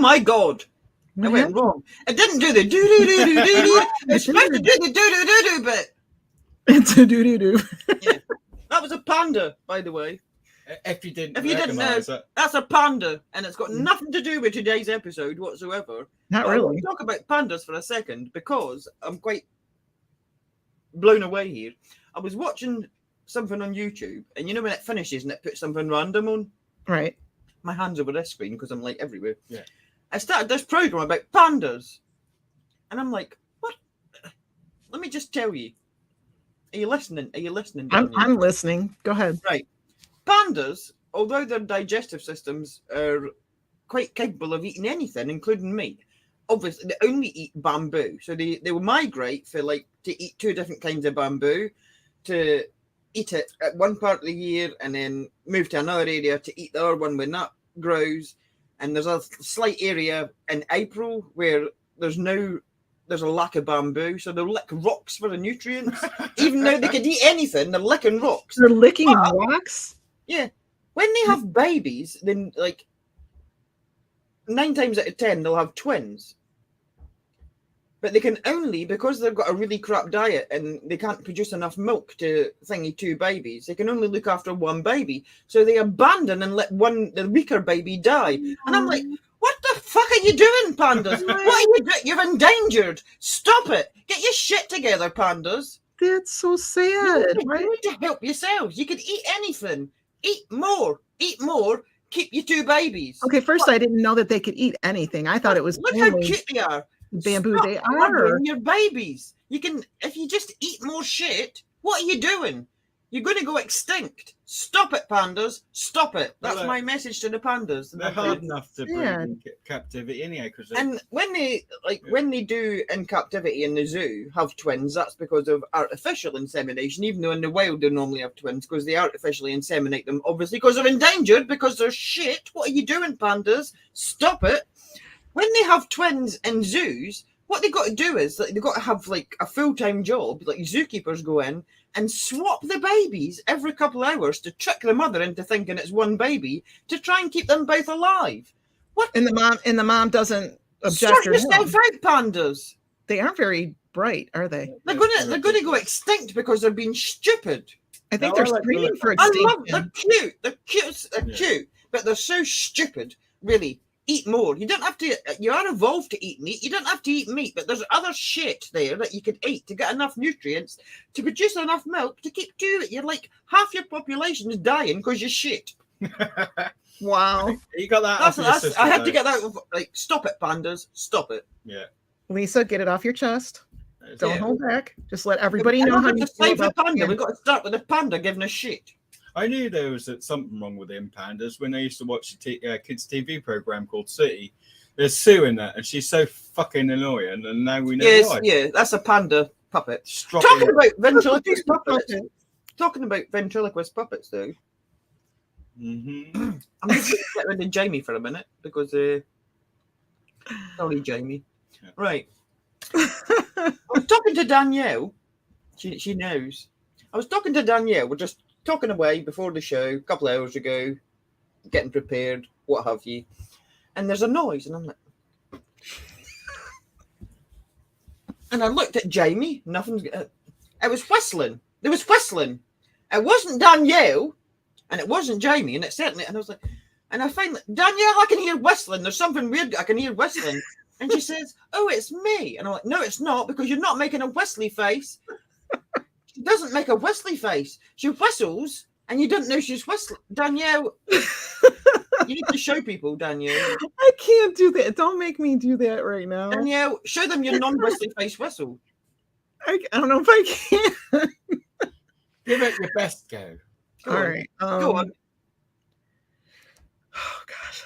my God. I went wrong. It didn't do the do-do-do-do-do-do. It's supposed to do the do-do-do-do bit. It's a do-do-do. Yeah. That was a panda, by the way. If you didn't know, it. that's a panda, and it's got nothing to do with today's episode whatsoever. Not but really. I want to talk about pandas for a second because I'm quite blown away here. I was watching something on YouTube, and you know when it finishes and it puts something random on? Right. My hand's over this screen because I'm like everywhere. Yeah. I started this program about pandas, and I'm like, what? Let me just tell you. Are you listening? I'm listening. Go ahead. Right. Pandas, although their digestive systems are quite capable of eating anything, including meat, obviously they only eat bamboo. So they will migrate for to eat 2 different kinds of bamboo, to eat it at one part of the year and then move to another area to eat the other one when that grows. And there's a slight area in April where there's a lack of bamboo, so they'll lick rocks for the nutrients. Even though they could eat anything, they're licking rocks. They're licking rocks? Yeah. When they have babies, then 9 times out of 10, they'll have twins. But they can only, because they've got a really crap diet and they can't produce enough milk to thingy 2 babies, they can only look after 1 baby. So they abandon and let the weaker baby die. And I'm like, what the fuck are you doing, pandas? What are you doing? You've endangered. Stop it. Get your shit together, pandas. That's so sad, right? You need to help yourselves. You could eat anything. Eat more. Keep your 2 babies. Okay, first I didn't know that they could eat anything. I thought it was Look how cute they are. Bamboo. Stop they are murdering your babies. You can, if you just eat more shit, what are you doing? You're going to go extinct. Stop it, pandas. Stop it. That's my message to the pandas. They're hard enough to bring in captivity anyway. And when they do in captivity in the zoo have twins, that's because of artificial insemination, even though in the wild they normally have twins because they artificially inseminate them, obviously, because they're endangered, because they're shit. What are you doing, pandas? Stop it. When they have twins in zoos, what they've got to do is they've got to have a full-time job, like zookeepers go in and swap the babies every couple of hours to trick the mother into thinking it's 1 baby to try and keep them both alive. What? And the mom doesn't object. Sort yourself out, pandas. They aren't very bright, are they? They're gonna go extinct because they're being stupid. I think they're screaming for extinction. I love they're cute. They're cute, but they're so stupid. Really. Eat more. You don't have to. You are evolved to eat meat. You don't have to eat meat, but there's other shit there that you could eat to get enough nutrients to produce enough milk to keep doing it. You're like half your population is dying because you're shit. Wow, you got that. I had to get that. Stop it, pandas. Stop it. Yeah, Lisa, get it off your chest. Don't hold back. Just let everybody know how you feel about the panda. We've got to start with the panda giving us shit. I knew there was something wrong with them pandas when I used to watch a kids' TV program called City. There's Sue in that, and she's so fucking annoying, and now we know why. Yeah, that's a panda puppet. Talking about ventriloquist puppets, though. Mm-hmm. I'm just going to get rid of Jamie for a minute, because... sorry, Jamie. Yeah. Right. I was talking to Danielle. She knows. I was talking to Danielle. We're just talking away before the show a couple of hours ago, getting prepared, what have you. And there's a noise, and I'm like... and I looked at Jamie, nothing's... it was whistling. There was whistling. It wasn't Danielle, and it wasn't Jamie, and it certainly... And I was like... And I finally... Danielle, I can hear whistling. There's something weird. I can hear whistling. And she says, oh, it's me. And I'm like, no, it's not, because you're not making a whistly face. She doesn't make a whistly face. She whistles, and you don't know she's whistling. Danielle, you need to show people, Danielle. I can't do that. Don't make me do that right now. Danielle, show them your non-whistly face whistle. I don't know if I can. Give it your best go. All right. Go on. Oh, gosh.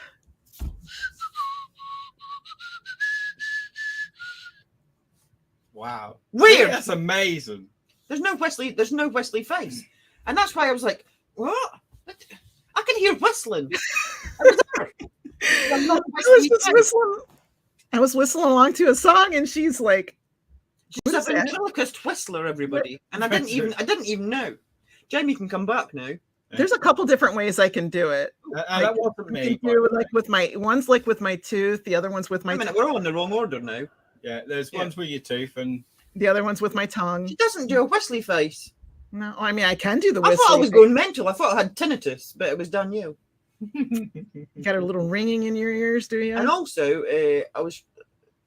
Wow. Weird. That's amazing. There's no whistly face. And that's why I was like, what? I can hear whistling. I was whistling along to a song, and she's like, she's a ventriloquist whistler, everybody. And I didn't even know. Jamie can come back now. There's a couple different ways I can do it. And that wasn't me. I can do like with my tooth, the other one's with my Wait a minute, we're all in the wrong order now. Yeah, there's ones with your tooth and the other one's with my tongue. She doesn't do a whistly face. No, I mean I can do the I whistling. thought I was going mental. I thought I had tinnitus, but it was Danielle. You got a little ringing in your ears, do you? And also,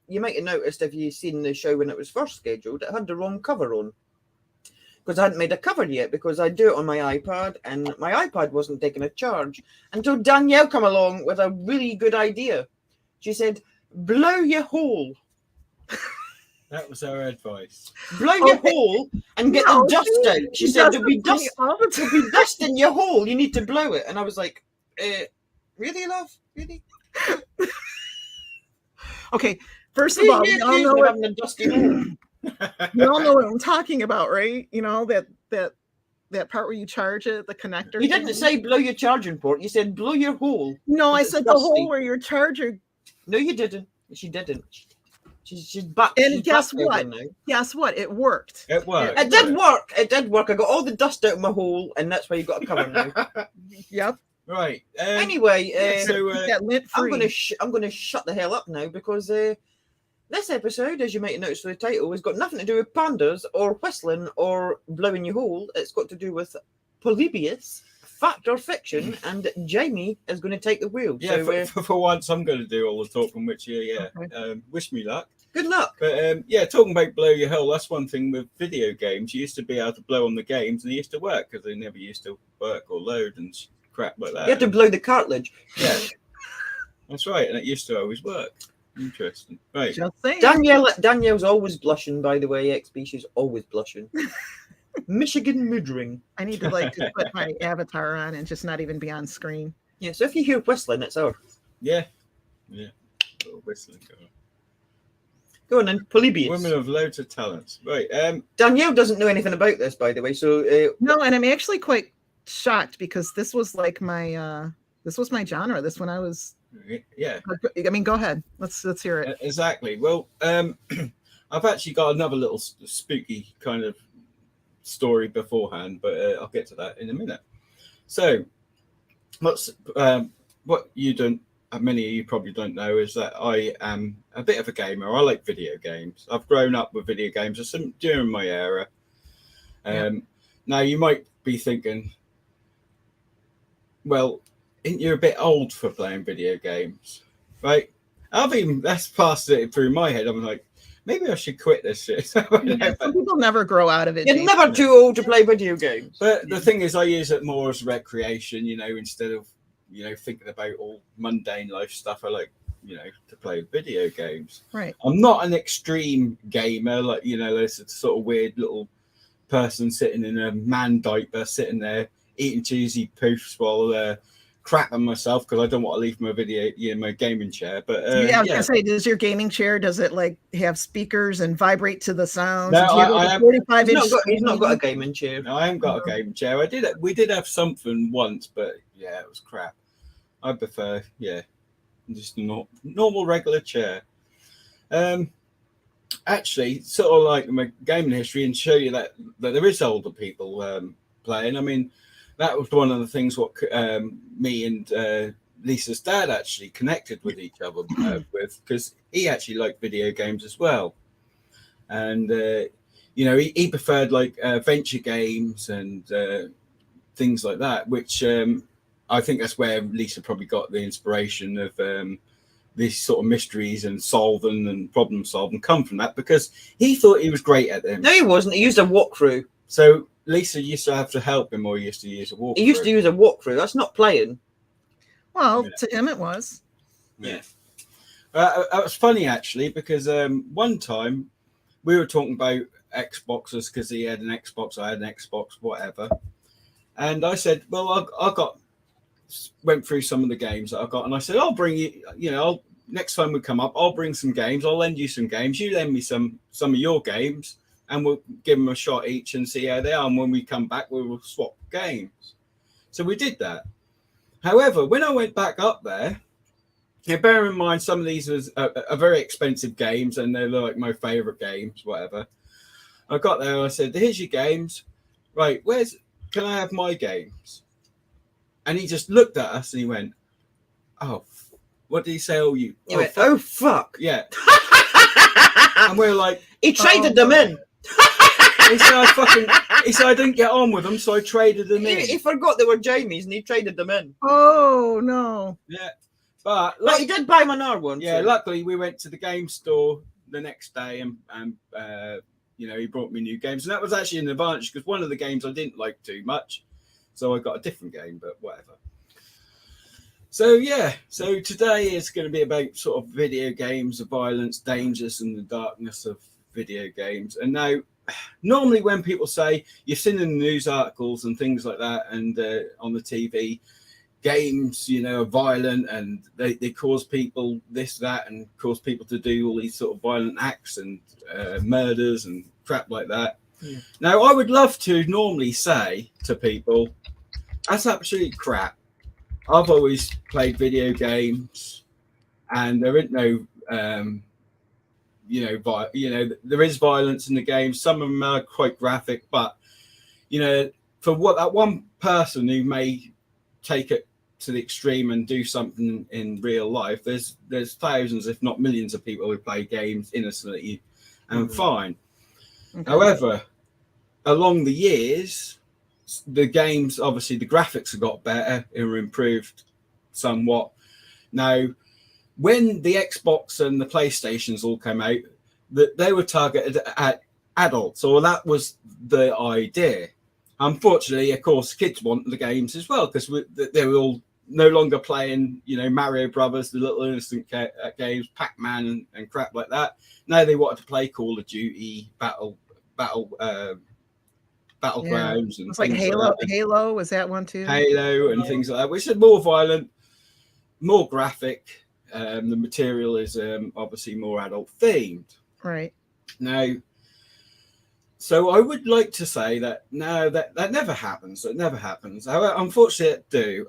you might have noticed if you've seen the show when it was first scheduled, it had the wrong cover on. Because I hadn't made a cover yet, because I do it on my iPad, and my iPad wasn't taking a charge until Danielle come along with a really good idea. She said, blow your hole. that was our advice. Blow your hole and get the dust out. She said, there'll be dust in your hole. You need to blow it. And I was like, really, love? Really? Okay, first of all, we all know having a dusty hole. You all know what I'm talking about, right? You know that part where you charge it, the connector. You didn't say blow your charging port. You said blow your hole. No, I said the hole where your charger. No, you didn't. She didn't. She's back. And guess what? Guess what? It worked. It worked. It did work. It did work. I got all the dust out of my hole, and that's why you got a cover now. Yep. Right. Anyway, that lint free. I'm gonna shut the hell up now because this episode, as you might notice from the title, has got nothing to do with pandas or whistling or blowing your hole. It's got to do with Polybius, fact or fiction, and Jamie is going to take the wheel. Yeah, so, for once, I'm going to do all the talking, which wish me luck. Good luck. But talking about blow your hole, that's one thing with video games. You used to be able to blow on the games, and they used to work because they never used to work or load and crap like that. You had to blow the cartilage. Yeah, that's right, and it used to always work. Interesting. Right. Just saying. Danielle's always blushing, by the way, XP. She's always blushing. Michigan Moodring. I need to just put my avatar on and just not even be on screen. Yeah, so if you hear whistling, it's her. Yeah. Yeah. A little whistling going on. Go on then, Polybius. Women of loads of talents. Right. Danielle doesn't know anything about this, by the way. So no, and I'm actually quite shocked because this was like my genre. This when I was. Yeah. I mean, go ahead. Let's hear it. Exactly. Well, I've actually got another little spooky kind of story beforehand, but I'll get to that in a minute. So, what you don't, many of you probably don't know, is that I am a bit of a gamer. I like video games. I've grown up with video games during my era. Now you might be thinking, well, ain't you a bit old for playing video games, right? That's passed it through my head. I'm like, maybe I should quit this shit. Some people never grow out of it. You're never too old to play video games. But the thing is, I use it more as recreation, instead of, thinking about all mundane life stuff. I like, to play video games. Right. I'm not an extreme gamer, like, there's a sort of weird little person sitting in a man diaper, sitting there eating cheesy poofs while crapping myself because I don't want to leave my my gaming chair. But I was gonna say, does your gaming chair, does it like have speakers and vibrate to the sounds? No, He's not got a gaming chair. No, I haven't got a gaming chair. We did have something once, but yeah, it was crap. I prefer just a normal regular chair. Actually, sort of like my gaming history, and show you that there is older people playing. I mean, that was one of the things what me and Lisa's dad actually connected with each other with, because he actually liked video games as well. And, he preferred like adventure games and things like that, which I think that's where Lisa probably got the inspiration of these sort of mysteries and solving and problem solving come from that, because he thought he was great at them. No, he wasn't. He used a walkthrough. So Lisa used to have to help him, or he used to use a walkthrough. He used to use a walkthrough. That's not playing. Well, to him it was. Yeah. It was funny, actually, because one time we were talking about Xboxes because he had an Xbox, I had an Xbox, whatever. And I said, well, I went through some of the games that I've got, and I said, I'll bring you, next time we come up, I'll bring some games. I'll lend you some games. You lend me some of your games, and we'll give them a shot each and see how they are. And when we come back, we will swap games. So we did that. However, when I went back up there, bear in mind, some of these was are very expensive games, and they're like my favorite games, whatever. I got there, I said, here's your games. Right, can I have my games? And he just looked at us and he went, "Oh, what did he say? Oh, you? He went, oh fuck!" Yeah. And we were like, he traded them in. He said, I didn't get on with them, so I traded them in. He forgot they were Jamie's and he traded them in. Oh no! Yeah, but he did buy them another one. Yeah, so. luckily we went to the game store the next day, and he brought me new games, and that was actually an advantage because one of the games I didn't like too much, so I got a different game. But whatever. So yeah, so today is going to be about sort of video games, the violence, dangers, and the darkness of video games. And now, normally when people say, you've seen in the news articles and things like that, and on the TV, games, are violent and they cause people this, that, and cause people to do all these sort of violent acts and murders and crap like that. Yeah. Now, I would love to normally say to people, that's absolutely crap. I've always played video games, and there isn't no, there is violence in the game. Some of them are quite graphic, but for what that one person who may take it to the extreme and do something in real life, there's thousands, if not millions, of people who play games innocently and fine. Okay. However, along the years, the games, obviously the graphics have got better and improved somewhat. Now, when the Xbox and the PlayStations all came out, that they were targeted at adults, or that was the idea. Unfortunately, of course, kids want the games as well because they were all no longer playing, Mario Brothers, the little innocent games, Pac-Man and crap like that. Now they wanted to play Call of Duty, Battlegrounds, and it's like Halo. Halo was that one too? Halo and things like that, which is more violent, more graphic. The material is obviously more adult themed. Right. Now, so I would like to say that no, that never happens. It never happens. However, unfortunately, it do.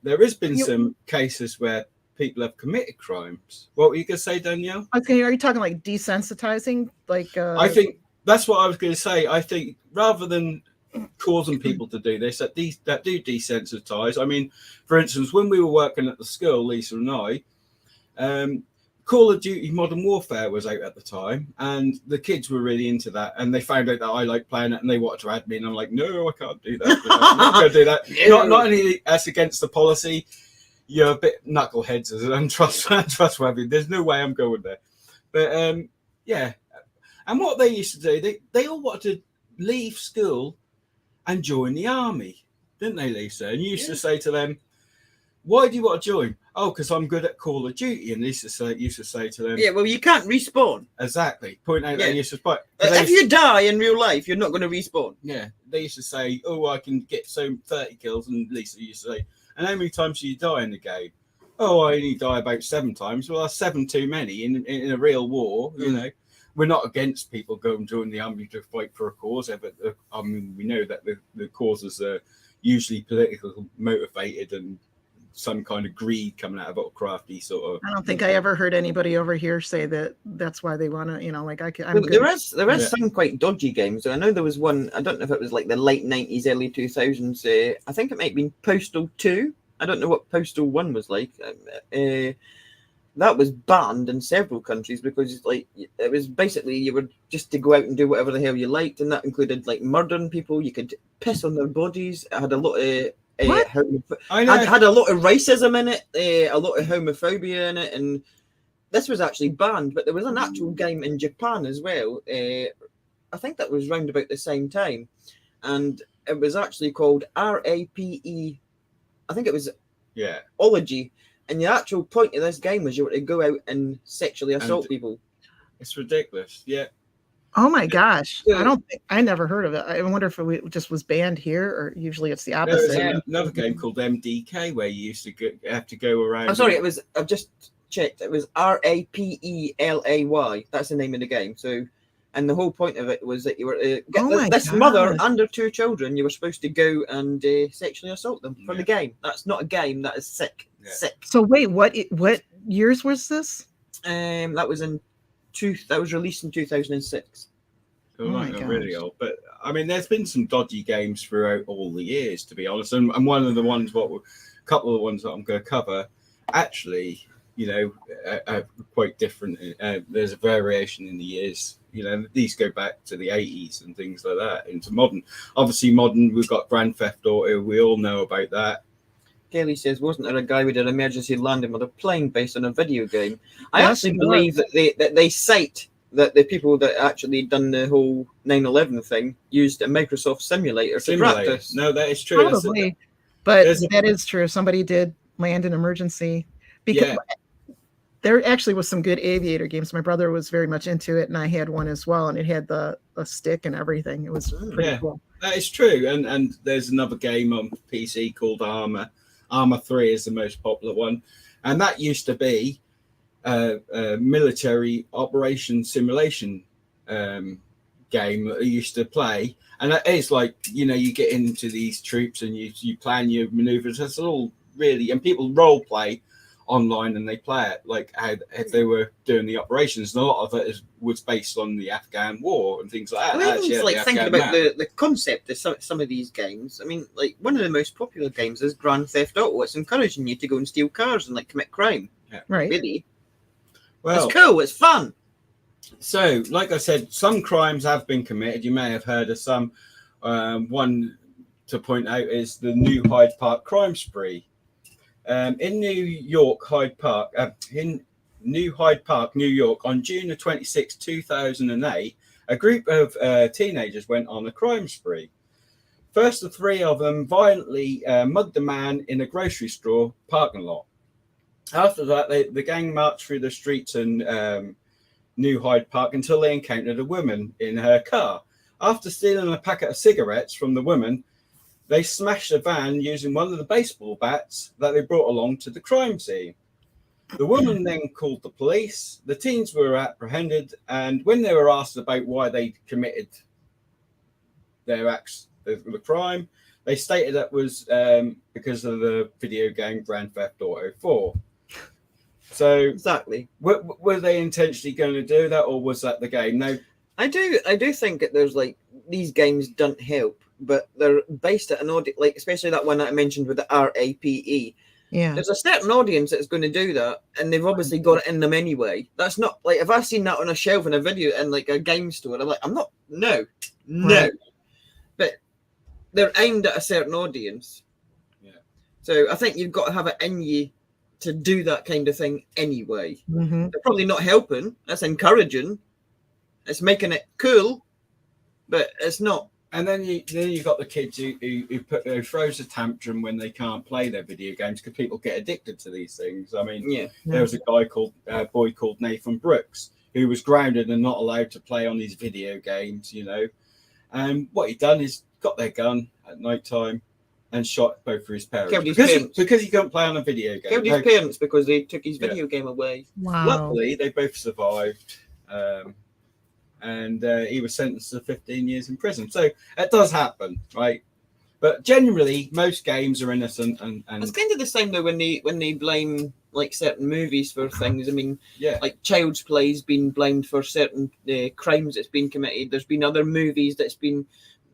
There has been some cases where people have committed crimes. What were you going to say, Danielle? Okay, are you talking like desensitizing? Like, I think that's what I was going to say. I think rather than causing people to do this, that do desensitize. I mean, for instance, when we were working at the school, Lisa and I, Call of Duty Modern Warfare was out at the time, and the kids were really into that, and they found out that I like playing it, and they wanted to add me, and I'm like, no, I can't do that. I'm not going to do that. Not only that's against the policy, you're a bit knuckleheads and untrustworthy. There's no way I'm going there. But yeah, and what they used to do, they all wanted to leave school and join the army, didn't they, Lisa? And you used to say to them, why do you want to join? Oh, because I'm good at Call of Duty. And used to say to them, yeah, well, you can't respawn. Exactly. Point out that used to fight. If you die in real life, you're not going to respawn. Yeah. They used to say, oh, I can get 30 kills. And Lisa used to say, and how many times do you die in the game? Oh, I only die about 7 times. Well, that's 7 too many in a real war, We're not against people going to join the army to fight for a cause, but I mean, we know that the causes are usually politically motivated and some kind of greed coming out of a crafty sort of. I don't think I ever heard anybody over here say that that's why they want to, like I'm good. There is some quite dodgy games. I know there was one, I don't know if it was like the late 90s, early 2000s. I think it might have been Postal 2. I don't know what Postal 1 was like. That was banned in several countries because it was basically you were just to go out and do whatever the hell you liked, and that included like murdering people. You could piss on their bodies. It had a lot of had a lot of racism in it, a lot of homophobia in it, and this was actually banned. But there was an actual game in Japan as well. I think that was round about the same time, and it was actually called RAPE. I think it was Ology. And the actual point of this game was you were to go out and sexually assault people. It's ridiculous. Yeah. Oh my gosh. I never heard of it. I wonder if it just was banned here, or usually it's the opposite. There's another game called MDK where you used to have to go around. I'm sorry, I've just checked. It was RAPELAY. That's the name of the game. So, and the whole point of it was that you were get this mother and her 2 children. You were supposed to go and sexually assault them for the game. That's not a game. That is sick. Yeah. Sick. So wait, what years was this? That was released in 2006. Oh my God. Really old, but I mean, there's been some dodgy games throughout all the years, to be honest. And one of the ones, a couple of the ones that I'm going to cover, actually, are quite different. There's a variation in the years. These go back to the 80s and things like that into modern. Obviously, modern, we've got Grand Theft Auto. We all know about that. Kelly says, wasn't there a guy with an emergency landing with a plane based on a video game? I actually believe that they cite that the people that actually done the whole 9/11 thing used a Microsoft simulator to practice. No, that is true. Probably, but that is true. Somebody did land an emergency. Because there actually was some good aviator games. My brother was very much into it, and I had one as well, and it had a stick and everything. It was pretty cool. That is true. And there's another game on PC called Armour. Armour 3 is the most popular one. And that used to be a military operation simulation game that I used to play. And it's like, you get into these troops and you plan your maneuvers. It's all really, and people role play online and they play it like how if they were doing the operations, and a lot of it was based on the Afghan war and things like that. Well, even like thinking about the concept of some of these games. I mean, like one of the most popular games is Grand Theft Auto. It's encouraging you to go and steal cars and like commit crime. Yeah. Right. Really. Well, it's cool. It's fun. So, like I said, some crimes have been committed. You may have heard of some. One to point out is the new Hyde Park crime spree. In New York, Hyde Park, New York, on June the 26th, 2008, a group of teenagers went on a crime spree. First, the three of them violently mugged a man in a grocery store parking lot. After that, the gang marched through the streets in New Hyde Park until they encountered a woman in her car. After stealing a packet of cigarettes from the woman, they smashed a van using one of the baseball bats that they brought along to the crime scene. The woman then called the police. The teens were apprehended, and when they were asked about why they committed their acts, the crime, they stated that was because of the video game Grand Theft Auto 4. So exactly, were they intentionally going to do that, or was that the game? No, I do think that there's like these games don't help. But they're based at an audience, like especially that one that I mentioned with the RAPE. Yeah, there's a certain audience that's going to do that, and they've obviously got it in them anyway. That's not like if I've seen that on a shelf in a video in like a game store, I'm like, I'm not, no. Right. But they're aimed at a certain audience. Yeah. So I think you've got to have it in you to do that kind of thing anyway. Mm-hmm. They're probably not helping. That's encouraging. It's making it cool, but it's not. And then you got the kids who throws a tantrum when they can't play their video games because people get addicted to these things. I mean, there was a boy called Nathan Brooks who was grounded and not allowed to play on these video games, And what he done is got their gun at night time and shot both of his parents because he couldn't play on a video game. Killed his parents because they took his video game away. Wow. Luckily, they both survived. And he was sentenced to 15 years in prison. So it does happen, right? But generally, most games are innocent. And it's kind of the same though when they blame like certain movies for things. I mean, like Child's Play's been blamed for certain crimes that's been committed. There's been other movies that's been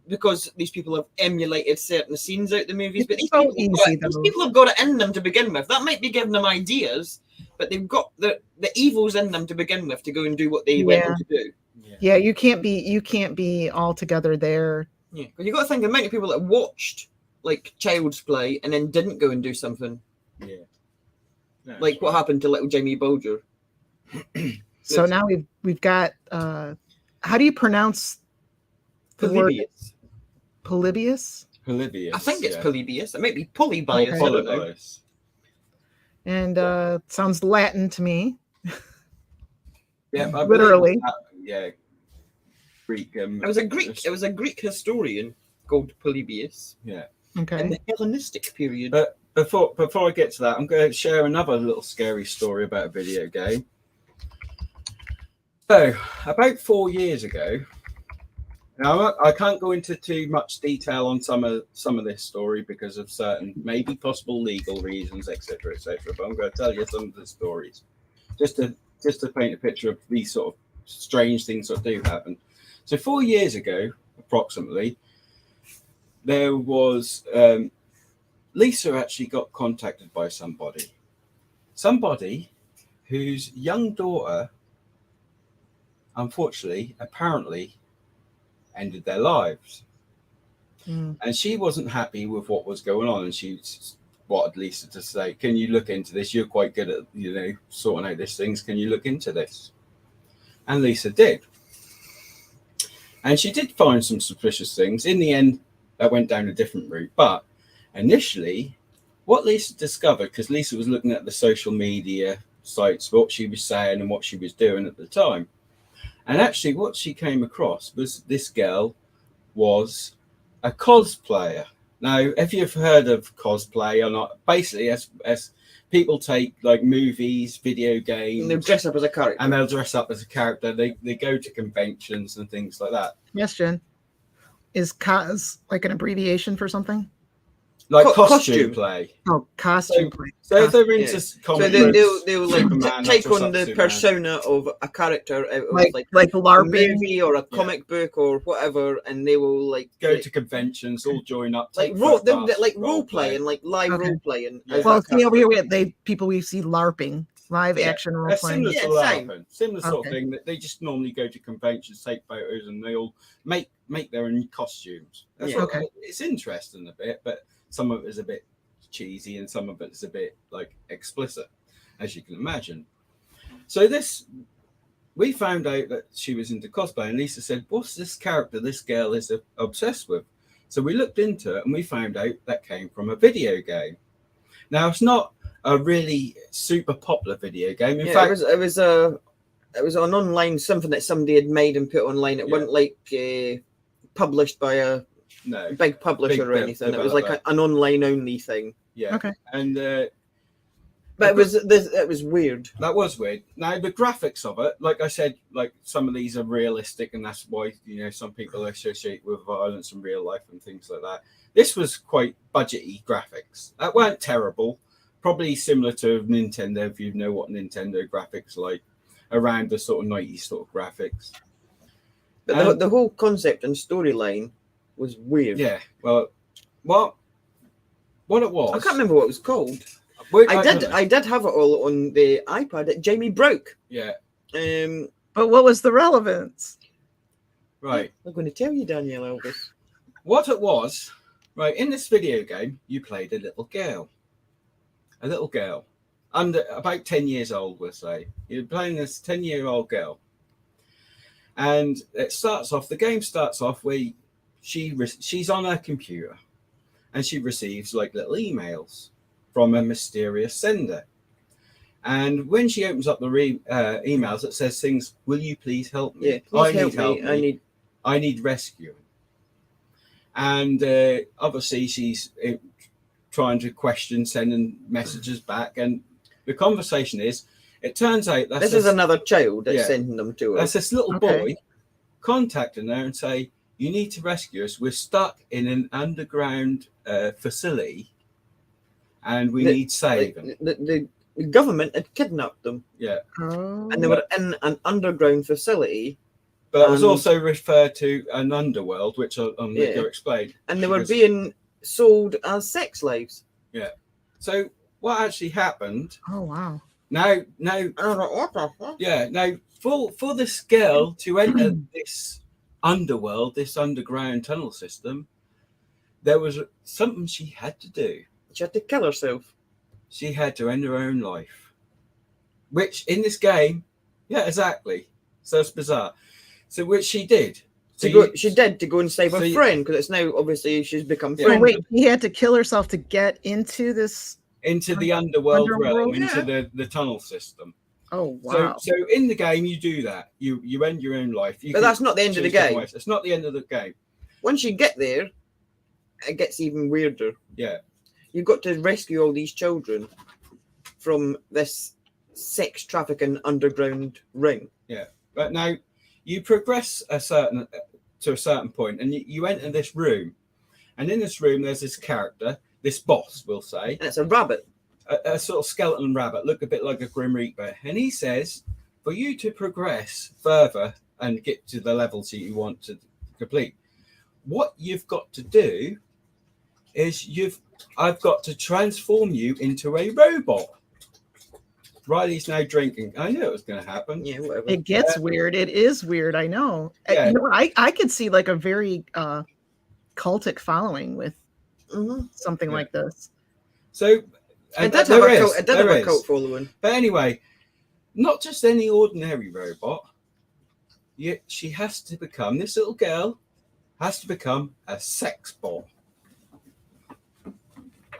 because these people have emulated certain scenes out the movies. But these people have got it in them to begin with. That might be giving them ideas, but they've got the evils in them to begin with to go and do what they went on to do. Yeah, you can't be all together there. Yeah, because you got to think of many people that watched like Child's Play and then didn't go and do something. Yeah, like what happened to little Jamie Bolger. So now we've got. How do you pronounce the Polybius? Word? Polybius. Polybius. I think it's Polybius. It might be Polybius. Okay. Polybius. And sounds Latin to me. Yeah, literally. Greek. It was a Greek historian called Polybius. Yeah. Okay. In the Hellenistic period. But before I get to that, I'm going to share another little scary story about a video game. So, about 4 years ago, now I can't go into too much detail on some of this story because of certain maybe possible legal reasons, etc., etc. But I'm going to tell you some of the stories, just to paint a picture of these sort of strange things that do happen. So 4 years ago, approximately, there was Lisa actually got contacted by somebody whose young daughter, unfortunately, apparently ended their lives. And she wasn't happy with what was going on, and she wanted Lisa to say, can you look into this? You're quite good at, sorting out these things. Can you look into this? And Lisa did. And she did find some suspicious things. In the end, that went down a different route. But initially, what Lisa discovered, because Lisa was looking at the social media sites, what she was saying and what she was doing at the time. And actually, what she came across was this girl was a cosplayer. Now, if you've heard of cosplay or not, basically, as people take like movies, video games, and they'll dress up as a character. And they'll dress up as a character. They go to conventions and things like that. Yes, Jen. Is cos like an abbreviation for something? Like costume play. Oh, costume play. So if they're into comic books, they'll like take on the persona of a character out of like LARPing, a movie or a comic book or whatever, and they will like go to conventions, all join up, like role play and like live role play and well, see over here we see LARPing, live action role playing. Similar sort of thing. That they just normally go to conventions, take photos, and they all make their own costumes. It's interesting a bit, but some of it is a bit cheesy and some of it is a bit like explicit, as you can imagine. So we found out that she was into cosplay, and Lisa said, what's this character this girl is obsessed with? So we looked into it and we found out that came from a video game. Now, it's not a really super popular video game. In fact, it was an online, something that somebody had made and put online. It wasn't like published by a big publisher or anything. It was like an online only thing. Yeah. Okay. And but it was weird. That was weird. Now the graphics of it, like I said, like some of these are realistic, and that's why some people associate with violence in real life and things like that. This was quite budgety graphics. That weren't terrible. Probably similar to Nintendo, if you know what Nintendo graphics like, around the sort of 90s sort of graphics. But the whole concept and storyline was weird. Yeah. Well, what it was, I can't remember what it was called. I did have it all on the iPad that Jamie broke. Yeah. But what was the relevance? Right. I'm going to tell you, Danielle Elvis. What it was, right, in this video game, you played a little girl. Under about 10 years old, we'll say. You're playing this 10-year-old girl. And the game starts off where she's on her computer and she receives like little emails from a mysterious sender. And when she opens up the emails, it says things, will you please help me? Yeah, please help me. I need rescuing. And obviously she's trying to sending messages back. And the conversation is, it turns out this is another child that's sending them to her. That's this little boy contacting her and say, you need to rescue us. We're stuck in an underground facility and we need saving. The government had kidnapped them. Yeah. Oh. And they were in an underground facility. But it was also referred to an underworld, which I'm going to explain. And they were being sold as sex slaves. Yeah. So what actually happened? Oh, wow. Now, for this girl to enter this underworld, this underground tunnel system, there was something she had to do. She had to kill herself. She had to end her own life, which in this game, exactly. So it's bizarre. So which she did. She did to go and save her friend, because it's now obviously she's become friends. Oh, wait, she had to kill herself to get into this. Into the underworld realm, into the tunnel system. Oh, wow. So in the game, you do that. You end your own life. But that's not the end of the game. It's not the end of the game. Once you get there, it gets even weirder. Yeah. You've got to rescue all these children from this sex trafficking underground ring. Yeah. But now you progress to a certain point, and you enter this room. And in this room, there's this character, this boss, we'll say. And it's a rabbit. A sort of skeleton rabbit, look a bit like a Grim Reaper. And he says, for you to progress further and get to the levels that you want to complete, what you've got to do is I've got to transform you into a robot. Riley's now drinking. I knew it was going to happen. Yeah, whatever. It gets weird. It is weird. I know. Yeah. You know, I could see like a very cultic following with something like this. So It did have a cult following. But anyway, not just any ordinary robot. She has to become, this little girl has to become a sex bot.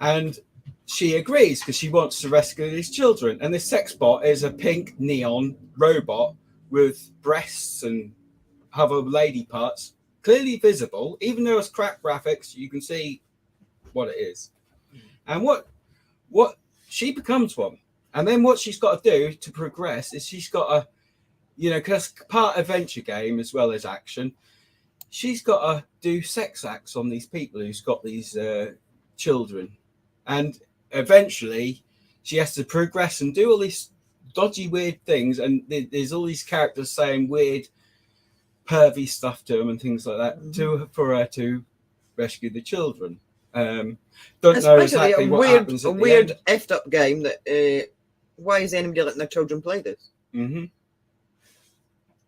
And she agrees because she wants to rescue these children. And this sex bot is a pink neon robot with breasts and other lady parts, clearly visible. Even though it's crap graphics, you can see what it is. And what she becomes one. And then what she's got to do to progress is she's got to, you know, because part adventure game as well as action, she's got to do sex acts on these people who's got these children. And eventually she has to progress and do all these dodgy, weird things. And there's all these characters saying weird, pervy stuff to them and things like that for her to rescue the children. Don't know exactly what happens at the weird end. effed up game that why is anybody letting their children play this?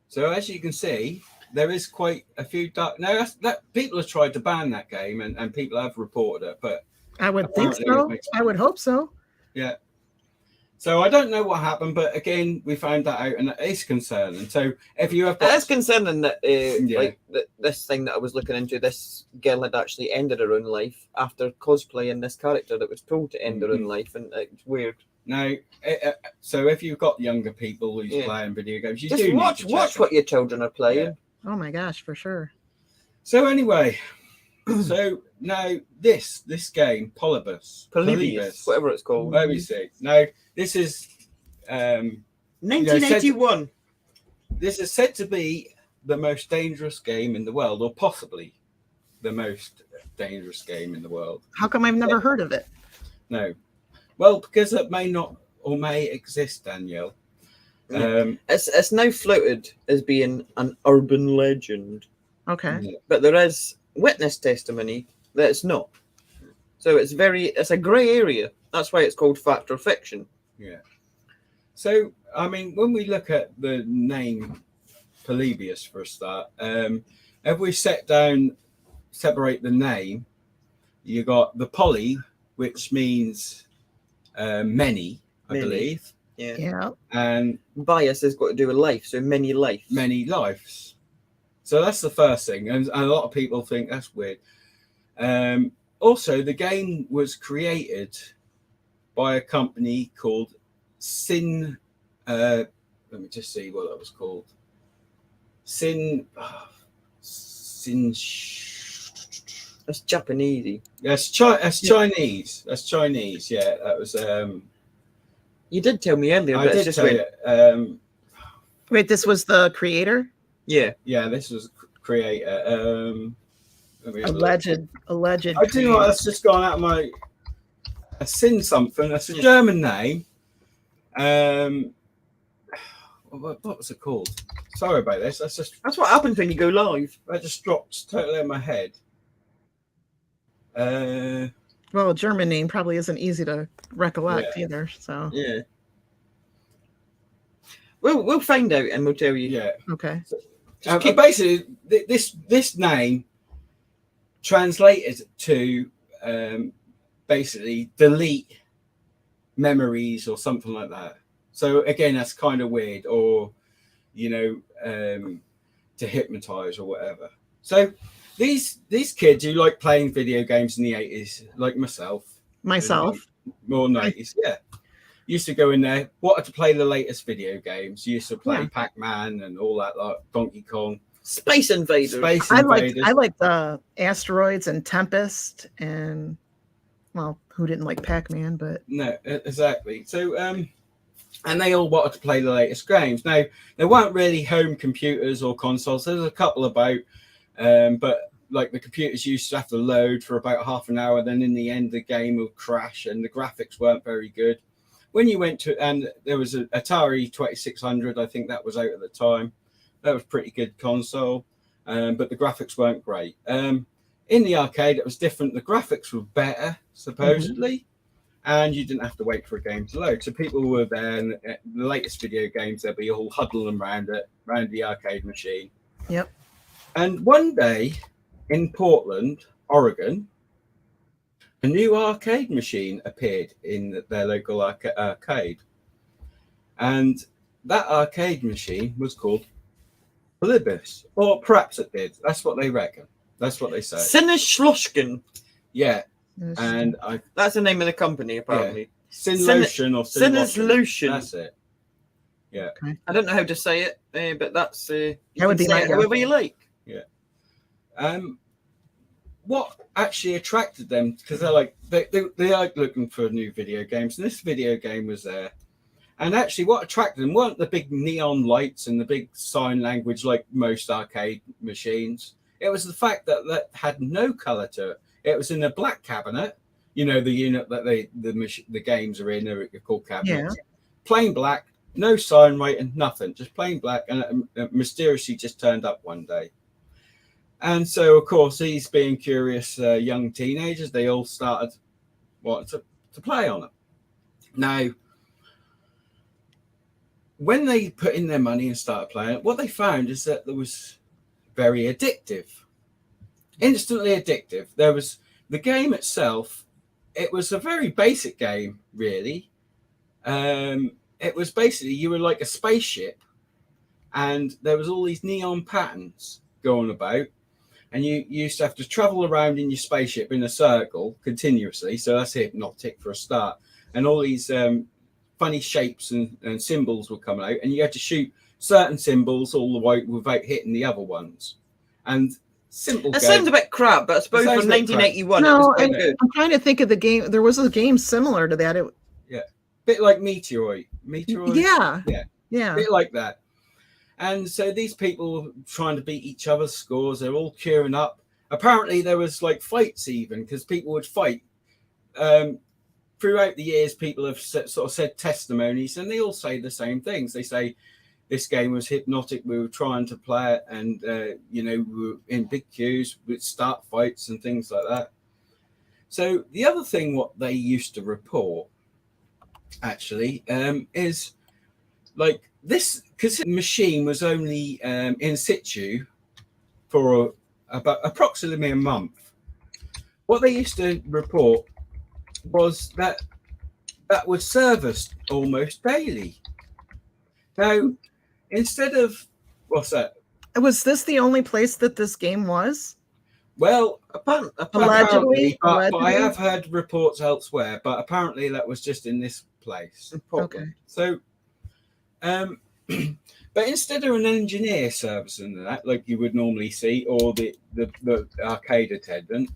So as you can see, there is quite a few dark. Now that people have tried to ban that game, and people have reported it, but I would think so. I would hope so. Yeah. So I don't know what happened, but again, we found that out, and it is concerning. So if you have, it's concerning that like this thing that I was looking into, this girl had actually ended her own life after cosplaying this character that was told to end her own life, and it's weird. Now, so if you've got younger people who's playing video games, you just do watch what your children are playing. Yeah. Oh my gosh, for sure. So anyway, so now this game, Polybius, whatever it's called. Let me see. Now this is 1981. This is said to be the most dangerous game in the world, or possibly the most dangerous game in the world. How come I've never heard of it? No. Well, because it may not or may exist, Danielle. It's now floated as being an urban legend. Okay. But there is witness testimony that it's not. So it's a grey area. That's why it's called fact or fiction. Yeah. So, I mean, when we look at the name Polybius for a start, if we separate the name, you got the poly, which means many, I believe. Yeah. And bias has got to do with life, so many lives. Many lives. So that's the first thing, and a lot of people think that's weird. Also, the game was created by a company called Sin. Let me just see what that was called. Sin. That's Japanese. That's Chinese. That's Chinese. Yeah, that was. You did tell me earlier, but I did tell you. Wait, this was the creator? Yeah. Yeah, this was creator. Alleged. I do know that's just gone out of my. A Sin something. That's a German name. What was it called? Sorry about this. That's what happens when you go live. That just dropped totally in my head. Well, a German name probably isn't easy to recollect either. So yeah, we'll find out and we'll tell you. Yeah. Okay. Basically, this name translated to basically delete memories or something like that. So again, that's kind of weird, or to hypnotize or whatever. So these kids who like playing video games in the 80s, like myself, more 90s, used to go in there, wanted to play the latest video games. Used to play Pac-Man and all that, like Donkey Kong, Space Invaders. I like the Asteroids and Tempest, and well, who didn't like Pac-Man? But no, exactly. So and they all wanted to play the latest games. Now there weren't really home computers or consoles. There's a couple about. But like the computers used to have to load for about half an hour, then in the end the game would crash and the graphics weren't very good. When you went to, and there was an Atari 2600, I think that was out at the time. That was a pretty good console. but the graphics weren't great. In the arcade, it was different. The graphics were better, supposedly, and you didn't have to wait for a game to load. So people were there, and the latest video games, they'd be all huddling around the arcade machine. Yep. And one day in Portland, Oregon, a new arcade machine appeared in their local arcade. And that arcade machine was called Polybius, or perhaps it did. That's what they reckon. That's what they say. Sinneschlossken. Yeah. And that's the name of the company, apparently. Sinlotion or Sinneschlossken. That's it. Yeah. Okay. I don't know how to say it, but that's that would be say it however you like. Yeah. What actually attracted them, because they're like they are looking for new video games, and this video game was there. And actually, what attracted them weren't the big neon lights and the big sign language like most arcade machines. It was the fact that that had no color to it. It was in a black cabinet. You know, the unit that the games are in are called cabinets. Yeah. Plain black, no sign writing, nothing, just plain black, and it mysteriously just turned up one day. And so, of course, these being curious young teenagers, they all started wanting to play on it. Now, when they put in their money and started playing it, what they found is that it was very addictive, instantly addictive. There was the game itself. It was a very basic game, really. It was basically you were like a spaceship, and there was all these neon patterns going about, and you used to have to travel around in your spaceship in a circle continuously. So that's hypnotic for a start, and all these funny shapes and symbols were coming out, and you had to shoot certain symbols all the way without hitting the other ones. And simple. That sounds a bit crap, but I suppose for 1981, it was quite good. I'm trying to think of the game. There was a game similar to that. Bit like Meteoroid. Yeah. A bit like that. And so these people were trying to beat each other's scores. They're all queuing up. Apparently there was like fights even, because people would fight. Throughout the years, people have sort of said testimonies, and they all say the same things. They say this game was hypnotic. We were trying to play it, and we were in big queues. We'd start fights and things like that. So the other thing what they used to report actually is like this, because the machine was only in situ for about approximately a month. What they used to report was that was serviced almost daily. Now, instead of what's that? Was this the only place that this game was? Well, allegedly, but I have heard reports elsewhere, but apparently that was just in this place. Okay. So, but instead of an engineer servicing that, like you would normally see, or the arcade attendant,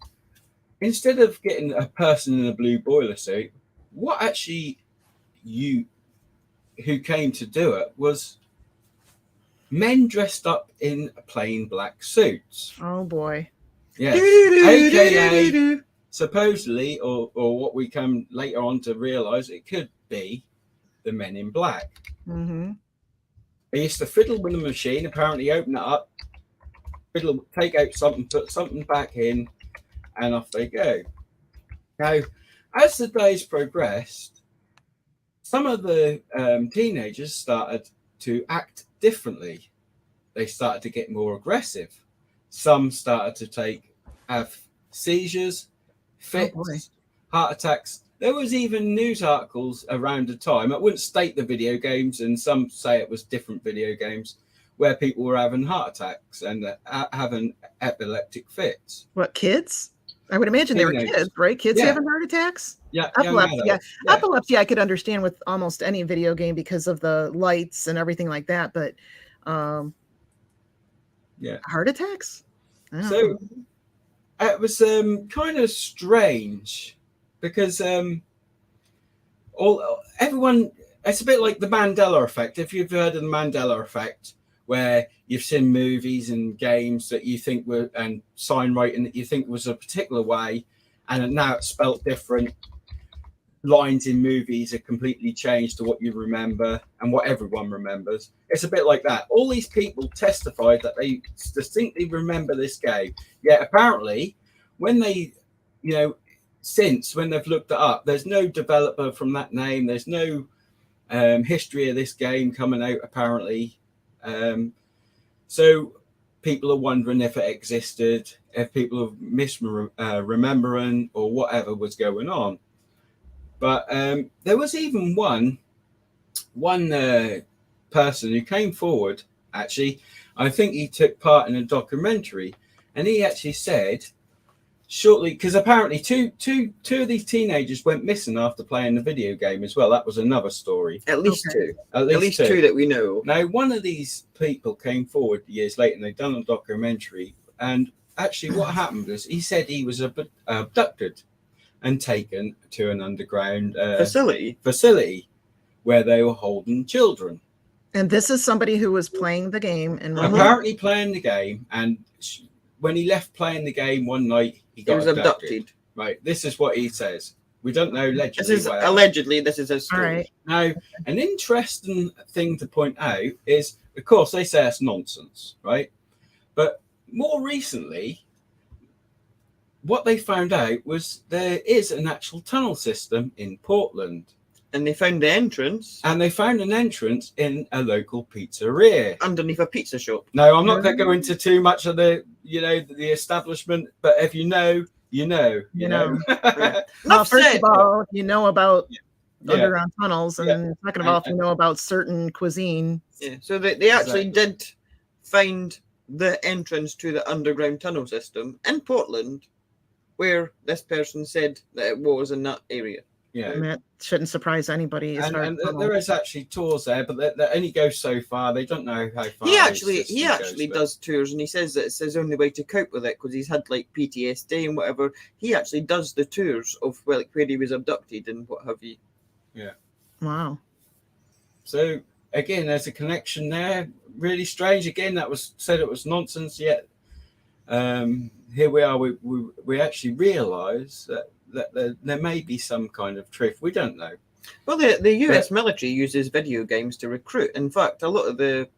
instead of getting a person in a blue boiler suit, what actually who came to do it was men dressed up in plain black suits. Oh boy. Yes. AKA supposedly, or what we come later on to realize, it could be the Men in Black. Mm-hmm. They used to fiddle with the machine, apparently open it up, fiddle, take out something, put something back in, and off they go. Now, as the days progressed, some of the teenagers started to act differently. They started to get more aggressive. Some started to have seizures, fits, heart attacks. There was even news articles around the time. I wouldn't state the video games, and some say it was different video games, where people were having heart attacks and having epileptic fits. What, kids? I would imagine they were kids, right? Kids having heart attacks? Yeah. Epilepsy, yeah. Epilepsy I could understand with almost any video game because of the lights and everything like that, but heart attacks? So it was kind of strange because everyone, it's a bit like the Mandela effect. If you've heard of the Mandela effect, where you've seen movies and games that you think were, and sign writing that you think was a particular way, and now it's spelt different. lines in movies are completely changed to what you remember and what everyone remembers. It's a bit like that. All these people testified that they distinctly remember this game. Yet apparently, when they, since when they've looked it up, there's no developer from that name. There's no history of this game coming out, apparently. So people are wondering if it existed, if people are misremembering or whatever was going on. But there was even one person who came forward. Actually, I think he took part in a documentary, and he actually said shortly, because apparently two of these teenagers went missing after playing the video game as well. That was another story. At least two. At least two that we know. Now, one of these people came forward years later, and they'd done a documentary. And actually, what happened was he said he was abducted and taken to an underground facility where they were holding children. And this is somebody who was playing the game and apparently playing the game. And when he left playing the game one night, he was abducted. Right. This is what he says. We don't know allegedly. This is a story. Right. Now, an interesting thing to point out is, of course, they say it's nonsense, right? But more recently, what they found out was there is an actual tunnel system in Portland. And they found the entrance. And they found an entrance in a local pizzeria. Underneath a pizza shop. No, I'm not going to go into too much of the establishment, but if you know, you know. Well, first of all, you know about underground tunnels, and second of all, if you know about certain cuisine. Yeah, so they actually did find the entrance to the underground tunnel system in Portland, where this person said that it was in that area. Yeah, and that shouldn't surprise anybody. And there is actually tours there, but they only go so far. They don't know how far. He actually does tours, and he says that it's his only way to cope with it because he's had like PTSD and whatever. He actually does the tours of where he was abducted and what have you. Yeah. Wow. So again, there's a connection there. Really strange. Again, that was said it was nonsense. Yet here we are. We actually realise that there may be some kind of truth. We don't know. Well, the US military uses video games to recruit. In fact, a lot of the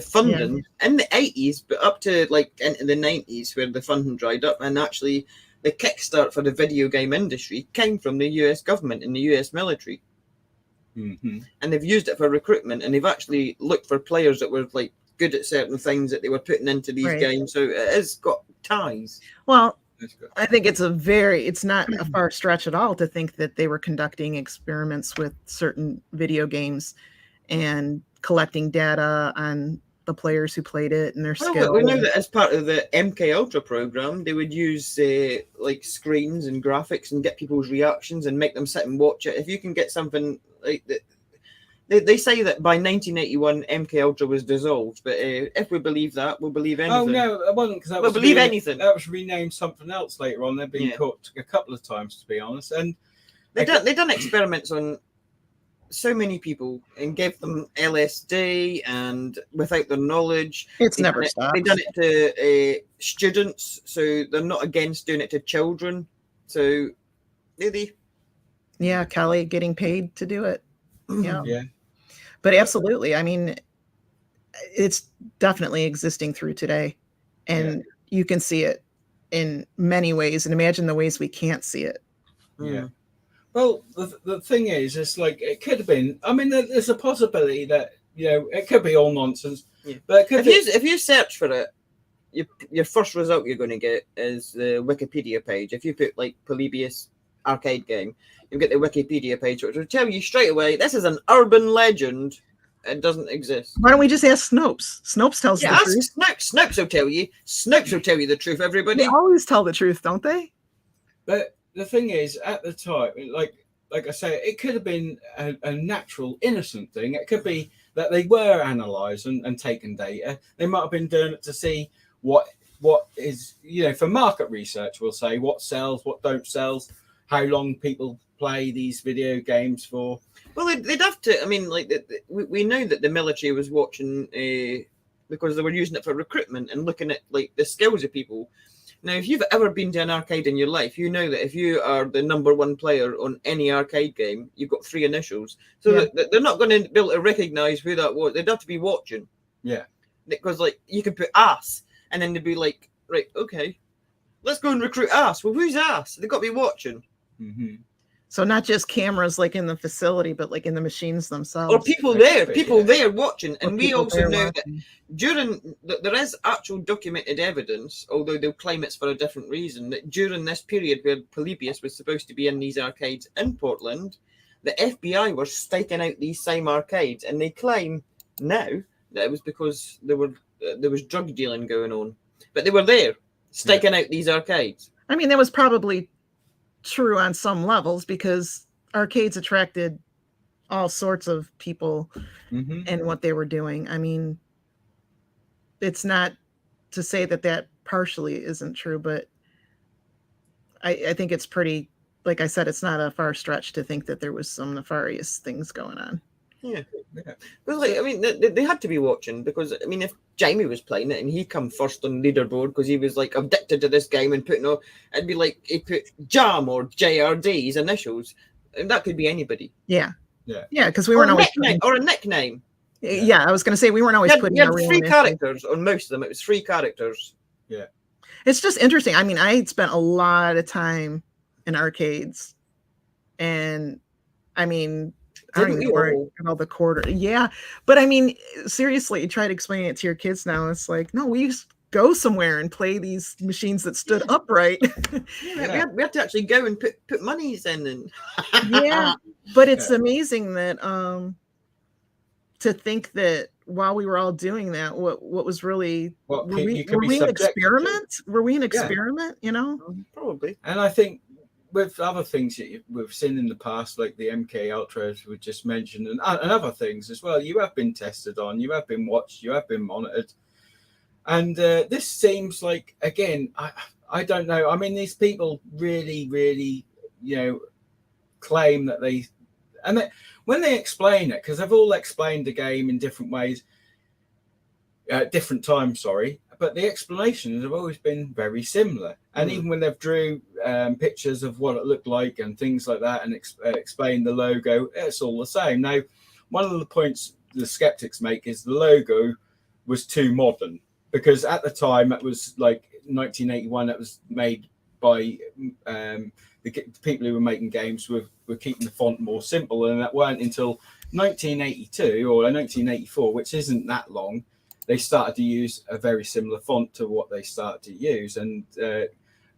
funding in the 80s, but up to like into the 90s, where the funding dried up, and actually the kickstart for the video game industry came from the US government and the US military. Mm-hmm. And they've used it for recruitment, and they've actually looked for players that were like good at certain things that they were putting into these games. So it has got ties. Well, I think it's not a far stretch at all to think that they were conducting experiments with certain video games and collecting data on the players who played it and their skills. We know that as part of the MK Ultra program, they would use like screens and graphics and get people's reactions and make them sit and watch it. If you can get something like that. They say that by 1981, MK Ultra was dissolved, but if we believe that, we'll believe anything. Oh no, it wasn't, because we'll believe anything. That was renamed something else later on. They've been caught a couple of times, to be honest, and they done experiments on so many people and gave them LSD, and without their knowledge, it's never stopped. They done it to students, so they're not against doing it to children. So, maybe. Yeah, Kelly getting paid to do it. Yeah. But absolutely, I mean, it's definitely existing through today, and you can see it in many ways, and imagine the ways we can't see it. Yeah. Well, the thing is, it's like it could have been. I mean, there's a possibility that it could be all nonsense. Yeah. But it could if you search for it, your first result you're going to get is the Wikipedia page. If you put like Polybius arcade game, you'll get the Wikipedia page, which will tell you straight away this is an urban legend. It doesn't exist. Why don't we just ask Snopes? Snopes tells the truth. Snopes will tell you. Snopes will tell you the truth, everybody. They always tell the truth, don't they? But the thing is, at the time, like I say, it could have been a natural, innocent thing. It could be that they were analysing and taking data. They might have been doing it to see what is, for market research, we'll say, what sells, what don't sell, how long people play these video games for. Well, they'd have to. I mean, we know that the military was watching because they were using it for recruitment and looking at like the skills of people. Now, if you've ever been to an arcade in your life, you know that if you are the number one player on any arcade game, you've got 3 initials. So they're not going to be able to recognize who that was. They'd have to be watching. Yeah. Because, like, you could put ass, and then they'd be like, right, okay, let's go and recruit ass. Well, who's ass? They've got to be watching. Mm-hmm. So not just cameras like in the facility, but like in the machines themselves. Or people there watching. And we also know that during, there is actual documented evidence, although they'll claim it's for a different reason, that during this period where Polybius was supposed to be in these arcades in Portland, the FBI were staking out these same arcades, and they claim now that it was because there was drug dealing going on. But they were there, staking out these arcades. I mean, that was probably true on some levels because arcades attracted all sorts of people and what they were doing. I mean, it's not to say that partially isn't true, but I think it's pretty, like I said, it's not a far stretch to think that there was some nefarious things going on. Yeah. Well, like, I mean, they had to be watching because, I mean, if Jamie was playing it and he come first on leaderboard because he was like addicted to this game and putting it'd be like he put Jam or JRD's initials, and that could be anybody. Yeah, because we weren't always or a nickname. Yeah, I was going to say we weren't always putting. You had 3 characters on most of them. It was 3 characters. Yeah, it's just interesting. I mean, I spent a lot of time in arcades, and I mean. I don't even know where I got all the quarter. Yeah. But I mean, seriously, try to explain it to your kids now. It's like, no, we used to go somewhere and play these machines that stood upright. Yeah, we had to actually go and put monies in. And yeah. But it's amazing that to think that while we were all doing that, what was really were we an experiment? Were we an experiment, you know? Probably. And I think with other things that we've seen in the past, like the MK Ultras we just mentioned, and other things as well, you have been tested on, you have been watched, you have been monitored. And this seems like, again, I don't know. I mean, these people really, really, claim that when they explain it, because they've all explained the game in different ways, different times, but the explanations have always been very similar. And even when they've drew pictures of what it looked like and things like that and explained the logo, it's all the same. Now, one of the points the skeptics make is the logo was too modern, because at the time, it was like 1981, it was made by the people who were making games were keeping the font more simple, and that weren't until 1982 or 1984, which isn't that long, they started to use a very similar font to what they started to use. And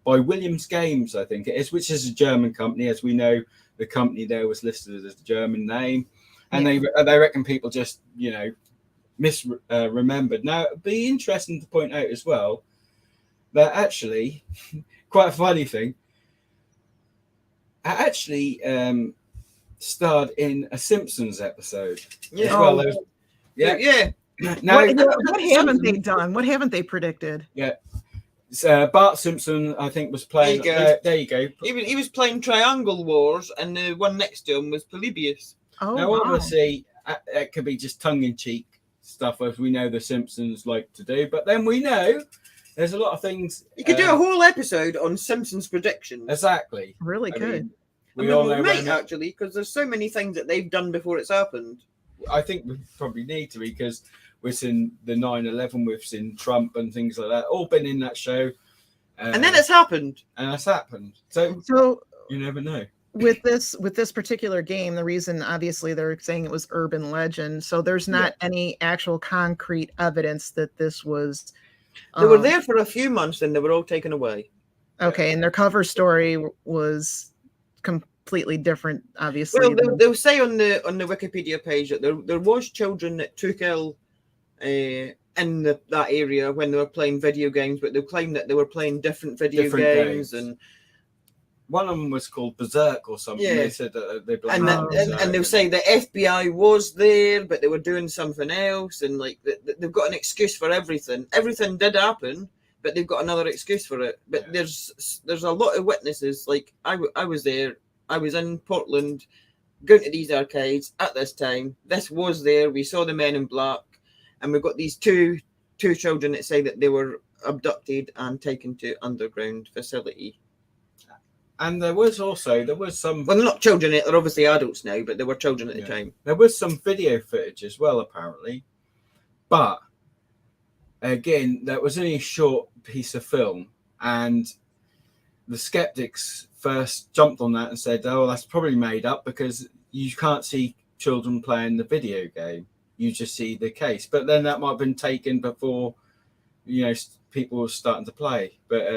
by Williams Games, I think it is, which is a German company. As we know, the company there was listed as a German name. And they reckon people just, misremembered. Now, it'd be interesting to point out as well that actually, quite a funny thing, I actually starred in a Simpsons episode. Yeah. As well. Yeah. Now, what haven't they done? What haven't they predicted? Yeah. Bart Simpson, I think, was playing. There you go. He was playing Triangle Wars, and the one next to him was Polybius. Oh, now, obviously, it could be just tongue-in-cheek stuff, as we know the Simpsons like to do. But then we know there's a lot of things. You could do a whole episode on Simpsons predictions. Exactly. Really good. We all know actually, because there's so many things that they've done before it's happened. I think we probably need to, because we've seen the 9/11, we've seen Trump and things like that, all been in that show. And then it's happened. So you never know. With this particular game, the reason obviously they're saying it was urban legend, so there's not any actual concrete evidence that this was. They were there for a few months, and they were all taken away. Okay, and their cover story was completely different, obviously. Well, they'll say on the Wikipedia page that there was children that took ill in that area when they were playing video games, but they'll claim that they were playing different games. And one of them was called Berserk or something. Yeah. They said that they blamed and they'll say the FBI was there, but they were doing something else, and like they've got an excuse for everything. Everything did happen, but they've got another excuse for it. But there's a lot of witnesses. Like I was there. I was in Portland, going to these arcades at this time. This was there. We saw the Men in Black, and we've got these two children that say that they were abducted and taken to underground facility. And there was some. Well, they're not children; they're obviously adults now, but they were children at the time. There was some video footage as well, apparently, but again, that was only a short piece of film, and the skeptics first jumped on that and said, "Oh, that's probably made up because you can't see children playing the video game; you just see the case." But then that might have been taken before, people were starting to play. But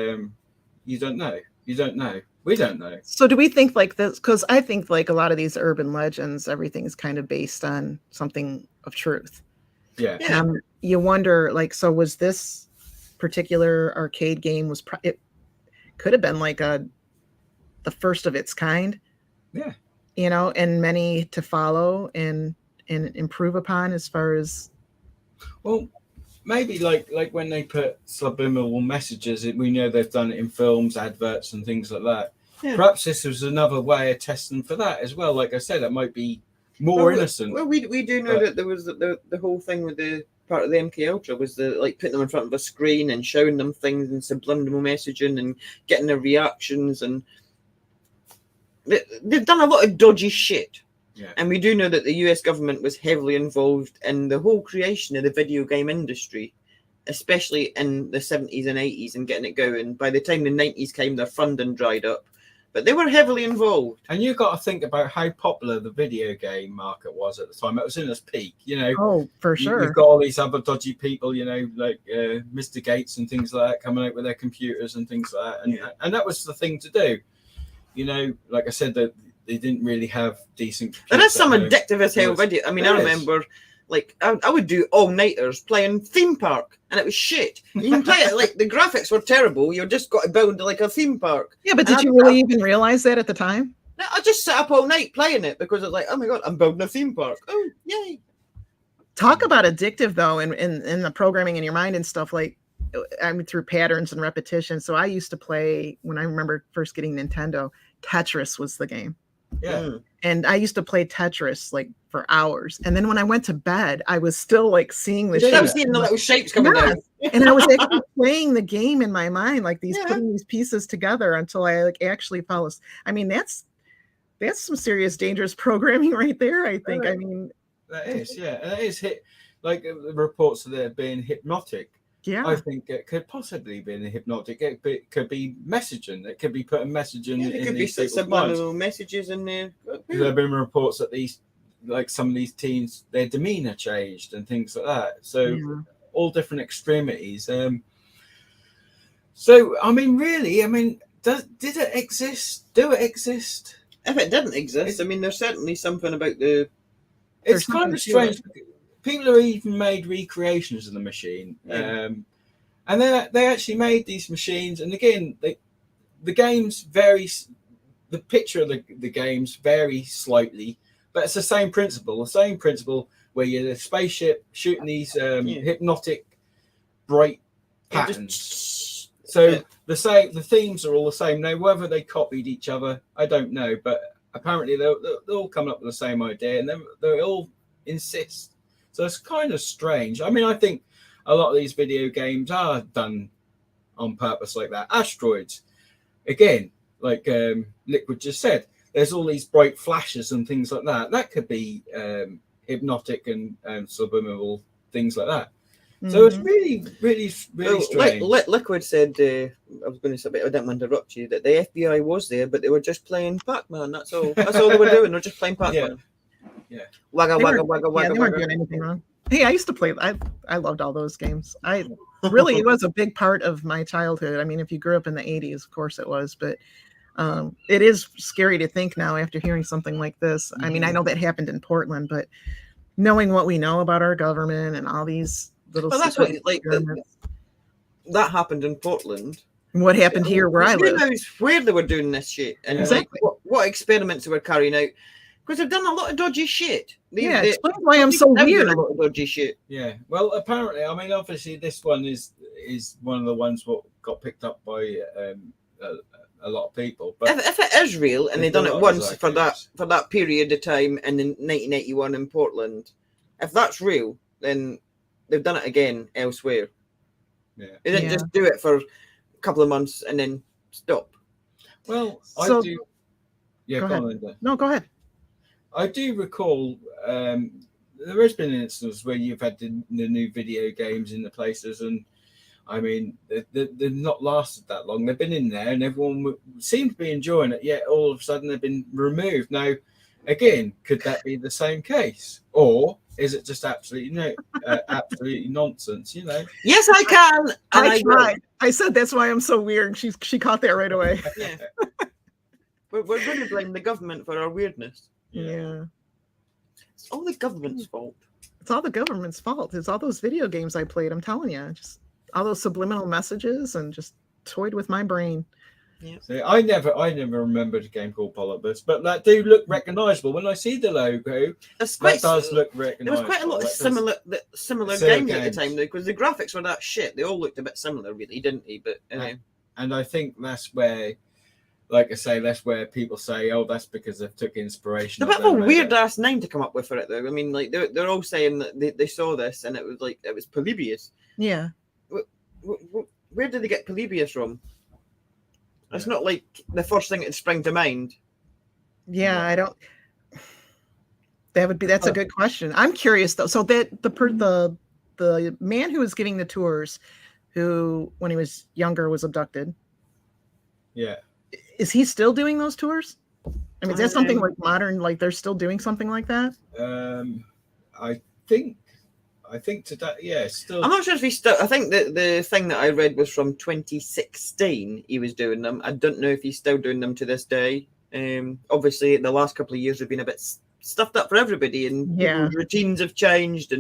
you don't know. You don't know. We don't know. So do we think like this? Because I think like a lot of these urban legends, everything is kind of based on something of truth. Yeah. You wonder, like, so was this particular arcade game it could have been like the first of its kind. Yeah. And many to follow and improve upon as far as. Well, maybe like when they put subliminal messages, we know they've done it in films, adverts, and things like that. Yeah. Perhaps this was another way of testing for that as well. Like I said, it might be more innocent. Well, we do know that there was the whole thing with the part of the MK Ultra was putting them in front of a screen and showing them things and subliminal messaging and getting their reactions, and they've done a lot of dodgy shit. Yeah. And we do know that the US government was heavily involved in the whole creation of the video game industry, especially in the 70s and 80s and getting it going. By the time the 90s came, their funding dried up. But they were heavily involved. And you've got to think about how popular the video game market was at the time. It was in its peak, Oh, for sure. You've got all these other dodgy people, like Mr. Gates and things like that coming out with their computers and things like that. And that was the thing to do. Like I said, that they didn't really have decent computers. There is some addictive as hell video. I mean, I remember... I would do all-nighters playing Theme Park, and it was shit. You can play it, the graphics were terrible. You just got to build like a theme park. Yeah, but did you really even realize that at the time? No, I just sat up all night playing it because it's like, oh my God, I'm building a theme park. Oh, yay. Talk about addictive, though, in the programming in your mind and stuff, through patterns and repetition. So I used to play, when I remember first getting Nintendo, Tetris was the game. Yeah. And I used to play Tetris for hours. And then when I went to bed, I was still seeing the shapes. I was seeing the little shapes coming out. And I was actually playing the game in my mind, putting these pieces together until I actually fell asleep. I mean, that's some serious dangerous programming right there, I think. Right. I mean, that is, yeah. And it is the reports of it being hypnotic. Yeah, I think it could possibly be hypnotic. It could be messaging. It could be putting messaging in could be subliminal messages in there. There have been reports that some of these teens, their demeanor changed and things like that. So all different extremities. So I mean, really, did it exist? Do it exist? If it didn't exist, there's certainly something about the. It's kind of strange. People have even made recreations of the machine, and they actually made these machines. And again, the games vary. The picture of the games vary slightly, but it's the same principle. The same principle where you're the spaceship shooting these hypnotic, bright patterns. The themes are all the same. Now, whether they copied each other, I don't know, but apparently they're all coming up with the same idea, and they all insist. So it's kind of strange. I think a lot of these video games are done on purpose like that. Asteroids, again, like Liquid just said, there's all these bright flashes and things like that. That could be hypnotic and subliminal things like that. Mm-hmm. So it's really, really, really strange. Liquid said, I was going to say, I didn't want to interrupt you, that the FBI was there, but they were just playing Pac-Man. That's all. That's all they were doing. They're just playing Pac-Man. Yeah. Wagga. They weren't doing anything wrong. Hey, I used to play. I loved all those games. It was a big part of my childhood. If you grew up in the 80s, of course it was. But it is scary to think now after hearing something like this. I know that happened in Portland, but knowing what we know about our government and all these little. Well, that's what that happened in Portland. What happened here where I live? Who knows where they were doing this shit and exactly what experiments they were carrying out. Because they've done a lot of dodgy shit. Explain why I'm so weird. A lot of dodgy shit. Yeah. Well, apparently, obviously, this one is one of the ones what got picked up by a lot of people. But if it is real and they've done it once for that period of time in 1981 in Portland, if that's real, then they've done it again elsewhere. Yeah. They didn't just do it for a couple of months and then stop. Well, So- I do. Yeah, Go go ahead. on, Linda. No, go ahead. I do recall there has been instances where you've had the new video games in the places, and I mean, they've not lasted that long. They've been in there, and everyone seemed to be enjoying it. Yet all of a sudden, they've been removed. Now, again, could that be the same case, or is it just absolutely absolutely nonsense? You know? Yes, I can. And I will. tried. I said that's why I'm so weird. She caught that right away. Yeah. We're going to blame the government for our weirdness. Yeah. It's all the government's fault. It's all the government's fault. It's all those video games I played. I'm telling you, just all those subliminal messages and just toyed with my brain. Yeah. See, I never remembered a game called Polybius, but that do look recognisable when I see the logo. That does look recognisable. There was quite a lot of similar games at the time, though, because the graphics were that shit. They all looked a bit similar, really, didn't they? But and I think that's where, like I say, that's where people say, "Oh, that's because they took inspiration." It's a bit of a weird ass name to come up with for it, though. I mean, like they're all saying that they saw this and it was Polybius. Yeah. Where did they get Polybius from? It's not like the first thing that sprang to mind. Yeah, I don't. That's a good question. I'm curious though. So that the man who was giving the tours, who when he was younger was abducted. Yeah. Is he still doing those tours? I mean, is that something like modern? Like they're still doing something like that? I think today, yeah, still. I'm not sure if he's still. I think that the thing that I read was from 2016. He was doing them. I don't know if he's still doing them to this day. Obviously, the last couple of years have been a bit stuffed up for everybody, and people's routines have changed.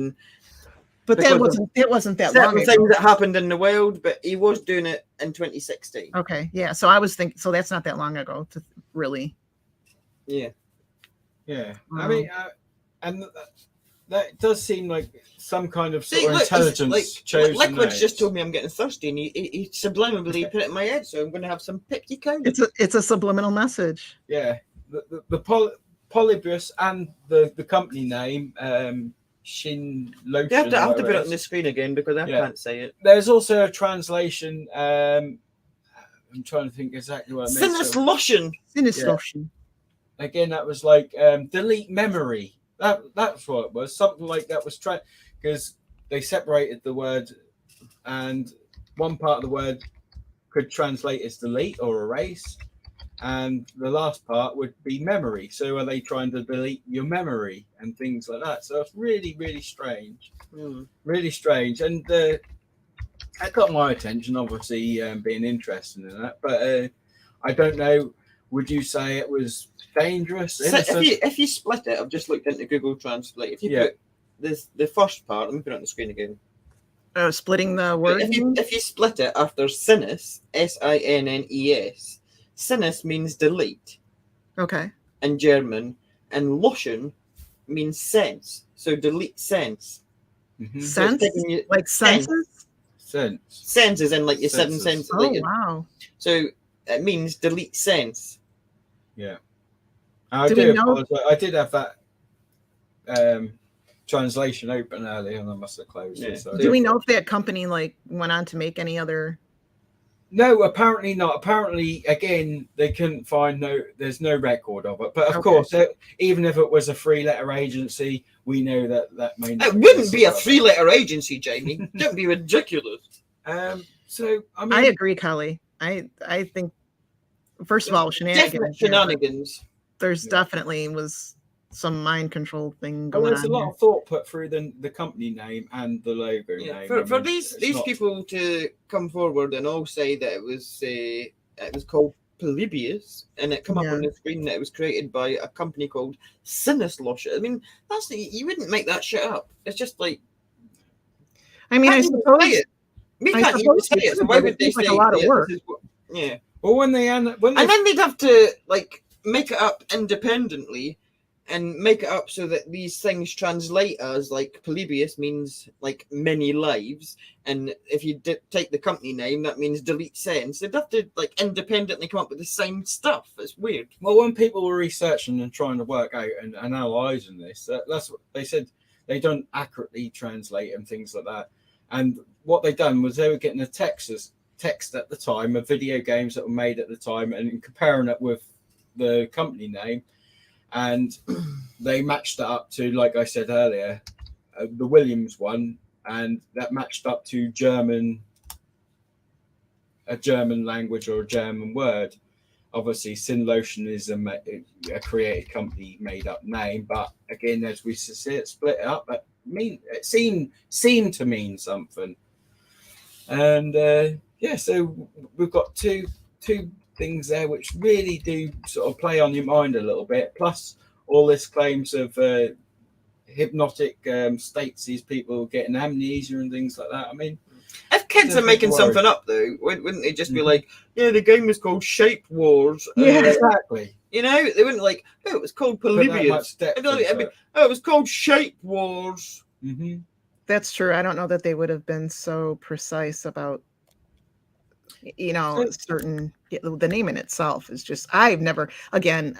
But that wasn't that long ago. Things that happened in the world, but he was doing it in 2016. Okay, yeah. So I was thinking. So that's not that long ago, to really. Yeah. Yeah. I mean, and that does seem like some kind of sort of intelligence. Liquid's just told me I'm getting thirsty, and he subliminally put it in my head, so I'm going to have some Pepsi Cola. It's a subliminal message. Yeah, the Polybius and the company name Shin Lotion. I have to put it on the screen again because I can't say it. There's also a translation. I'm trying to think exactly what it means. Sinus Lotion. Again, that was like delete memory. That's what it was. Something like that was because they separated the word, and one part of the word could translate as delete or erase, and the last part would be memory. So are they trying to delete your memory and things like that? So it's really, really strange. Really strange. And that got my attention, obviously, being interested in that. But I don't know, would you say it was dangerous? So if you split it, I've just looked into Google Translate. If you put the first part, let me put it on the screen again. Splitting the word. If you split it after sinus, SINNES, sinus means delete. Okay. In German, and Lotion means sense. So delete sense. Mm-hmm. Sense, like senses. Sense is in like your seven senses. Oh wow! So it means delete sense. Yeah. I do apologize. I did have that translation open earlier, and I must have closed it. So do we know if that company went on to make any other? No, apparently not. Apparently, again, they couldn't find there's no record of it. But of course, even if it was a three-letter agency, we know that may not. It wouldn't be a three-letter agency, Jamie. Don't be ridiculous. So I mean, I agree, Kelly. I think first of all, shenanigans. There's definitely was some mind control thing going on. There's a lot of thought put through the company name and the logo name. For these people to come forward and all say that it was called Polybius, and it come up on the screen that it was created by a company called Sinus Lotion. I mean, you wouldn't make that shit up. It's just like, I mean, I suppose we can't even say it. So why would they say a lot of work? Yeah. Well, when and then they'd have to make it up independently. And make it up so that these things translate as like Polybius means like many lives, and if you take the company name, that means delete sense. They'd have to independently come up with the same stuff. It's weird. Well, when people were researching and trying to work out and analysing this, that's what they said. They don't accurately translate and things like that. And what they done was they were getting a text at the time of video games that were made at the time and comparing it with the company name, and they matched that up to, like I said earlier, the Williams one, and that matched up to a German language or a German word. Obviously, Sinlotion is a created company made up name, but again, as we see it split up, it seemed to mean something. And so we've got two things there which really do sort of play on your mind a little bit. Plus, all this claims of hypnotic states, these people getting amnesia and things like that. I mean, if kids are making something up, though, wouldn't they just be like, yeah, the game is called Shape Wars? Yeah, exactly. You know, they wouldn't like, oh, it was called Polybius. It was called Shape Wars. Mm-hmm. That's true. I don't know that they would have been so precise about, certain. The name in itself is just. I've never. Again,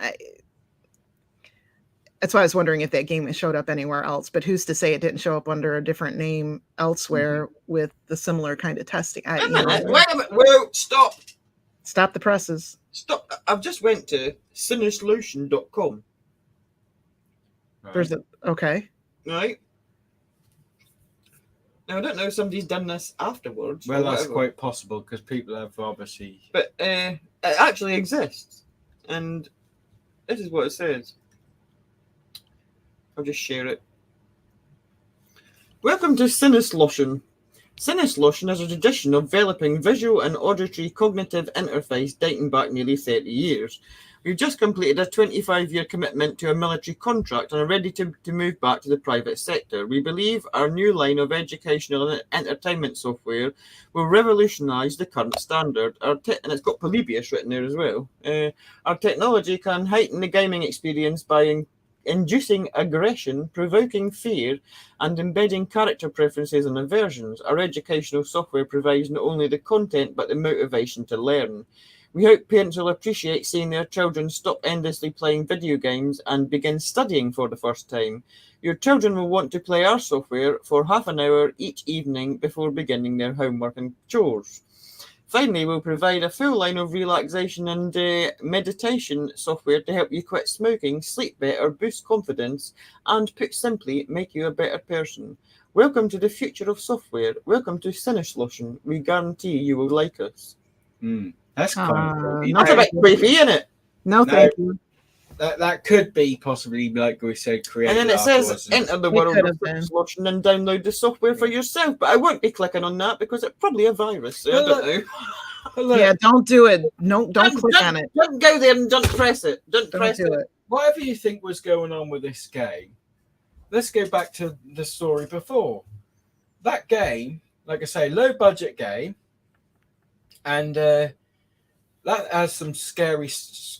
that's why I was wondering if that game showed up anywhere else. But who's to say it didn't show up under a different name elsewhere with the similar kind of testing? Wait a minute. Whoa, stop. Stop the presses. Stop. I've just went to cinesolution.com. Right. There's okay. Right. Now, I don't know if somebody's done this afterwards. Well, that's quite possible because people have obviously. But it actually exists. And this is what it says. I'll just share it. Welcome to Cinesolution. Cinesolution is a tradition of developing visual and auditory cognitive interface dating back nearly 30 years. We've just completed a 25-year commitment to a military contract and are ready to move back to the private sector. We believe our new line of educational and entertainment software will revolutionise the current standard. And it's got Polybius written there as well. Our technology can heighten the gaming experience by inducing aggression, provoking fear, and embedding character preferences and aversions. Our educational software provides not only the content but the motivation to learn. We hope parents will appreciate seeing their children stop endlessly playing video games and begin studying for the first time. Your children will want to play our software for half an hour each evening before beginning their homework and chores. Finally, we'll provide a full line of relaxation and meditation software to help you quit smoking, sleep better, boost confidence, and, put simply, make you a better person. Welcome to the future of software. Welcome to Cinesolution. We guarantee you will like us. That's kind of that's a bit creepy, isn't it? No, thank you. That could be possibly, like we said, created. And then it says, enter the world of Cinesolution and download the software for yourself. But I won't be clicking on that because it's probably a virus. So I don't know. Yeah, don't do it. Don't click on it. Don't go there and don't press it. Don't press do it. Whatever you think was going on with this game, let's go back to the story before. That game, like I say, low budget game, and that has some scary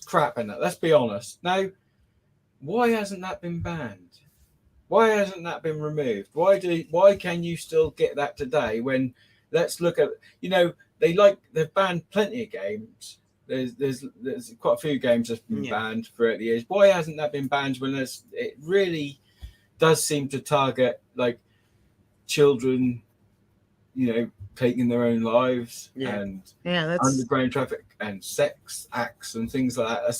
crap in it. Let's be honest. Now, why hasn't that been banned? Why hasn't that been removed? Why can you still get that today? When let's look at, they've banned plenty of games. There's quite a few games that's been banned throughout the years. Why hasn't that been banned when it really does seem to target like children, taking their own lives and that's underground traffic and sex acts and things like that.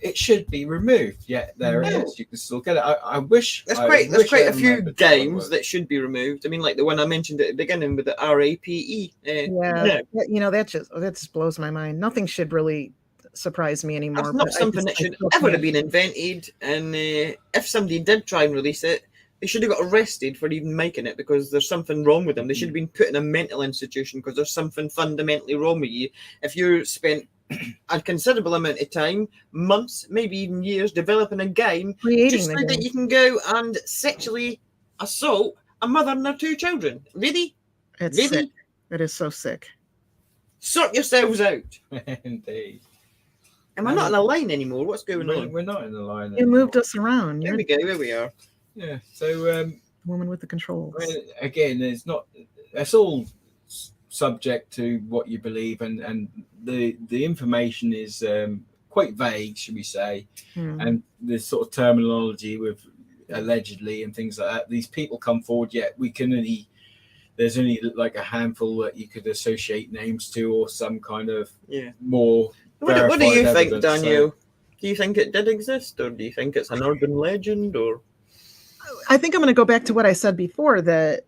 It should be removed. Yet there it is. You can still get it. I wish there's quite a few games that should be removed. I mean, like the one I mentioned at the beginning with the RAPE. That just blows my mind. Nothing should really surprise me anymore. That's not something that should ever have been invented. And if somebody did try and release it, they should have got arrested for even making it because there's something wrong with them. They should have been put in a mental institution because there's something fundamentally wrong with you. If you spent a considerable amount of time, months, maybe even years, developing a game just so that you can go and sexually assault a mother and her two children. Really? It's sick. It is so sick. Sort yourselves out. Indeed. Am I not in a line anymore? What's going on? We're not in the line You moved us around. There we go. There we are. Yeah. So woman with the controls. Again, it's all subject to what you believe, and the information is quite vague, should we say? And the sort of terminology with allegedly and things like that. These people come forward, yet we can only there's only like a handful that you could associate names to, or some kind of more. What do you think, evidence, Danielle? Do you think it did exist, or do you think it's an urban legend, or? I think I'm going to go back to what I said before. That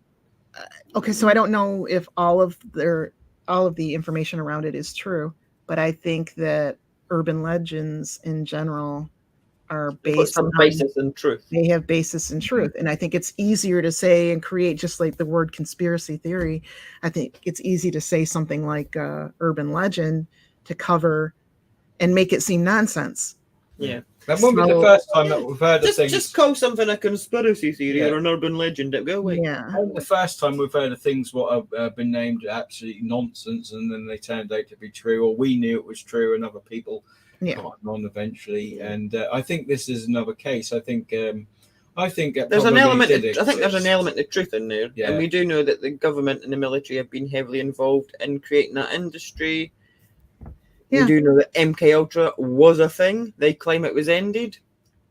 okay, so I don't know if all of the information around it is true, but I think that urban legends in general are based some basis in truth. They have basis in truth, and I think it's easier to say and create, just like the word conspiracy theory. I think it's easy to say something like urban legend to cover and make it seem nonsense. Yeah. That won't be the first time that we've heard of things. Just call something a conspiracy theory or an urban legend. Go away. Yeah. The first time we've heard of things what have been named absolutely nonsense, and then they turned out to be true, or we knew it was true, and other people got on eventually. And I think this is another case. I think there's an element. I think there's an element of truth in there, and we do know that the government and the military have been heavily involved in creating that industry. We do know that MK Ultra was a thing. They claim it was ended.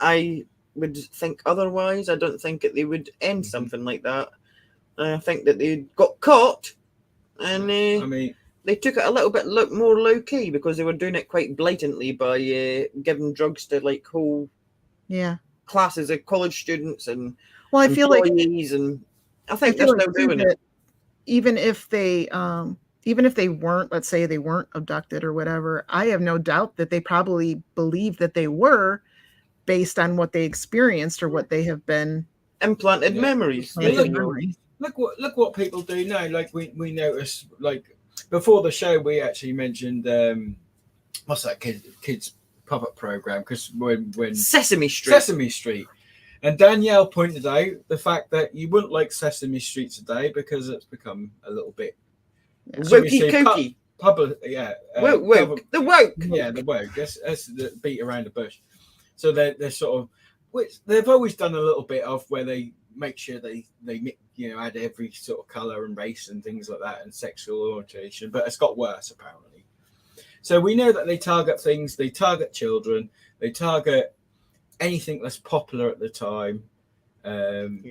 I would think otherwise. I don't think that they would end something like that. I think that they got caught, and they took it a little bit more low key because they were doing it quite blatantly by giving drugs to like whole classes of college students and I feel like and I think they're still doing it. Even if they weren't, let's say they weren't abducted or whatever, I have no doubt that they probably believe that they were, based on what they experienced or what they have been implanted memories. Look what people do now. Like we notice, like before the show, we actually mentioned what's that kids puppet program? Because when Sesame Street, and Danielle pointed out the fact that you wouldn't like Sesame Street today because it's become a little bit. Wokey cookie. Woke. The woke. Yeah, the woke. That's the beat around the bush. So they're sort of, which they've always done a little bit of, where they make sure they add every sort of color and race and things like that, and sexual orientation. But it's got worse apparently. So we know that they target things. They target children. They target anything that's popular at the time, and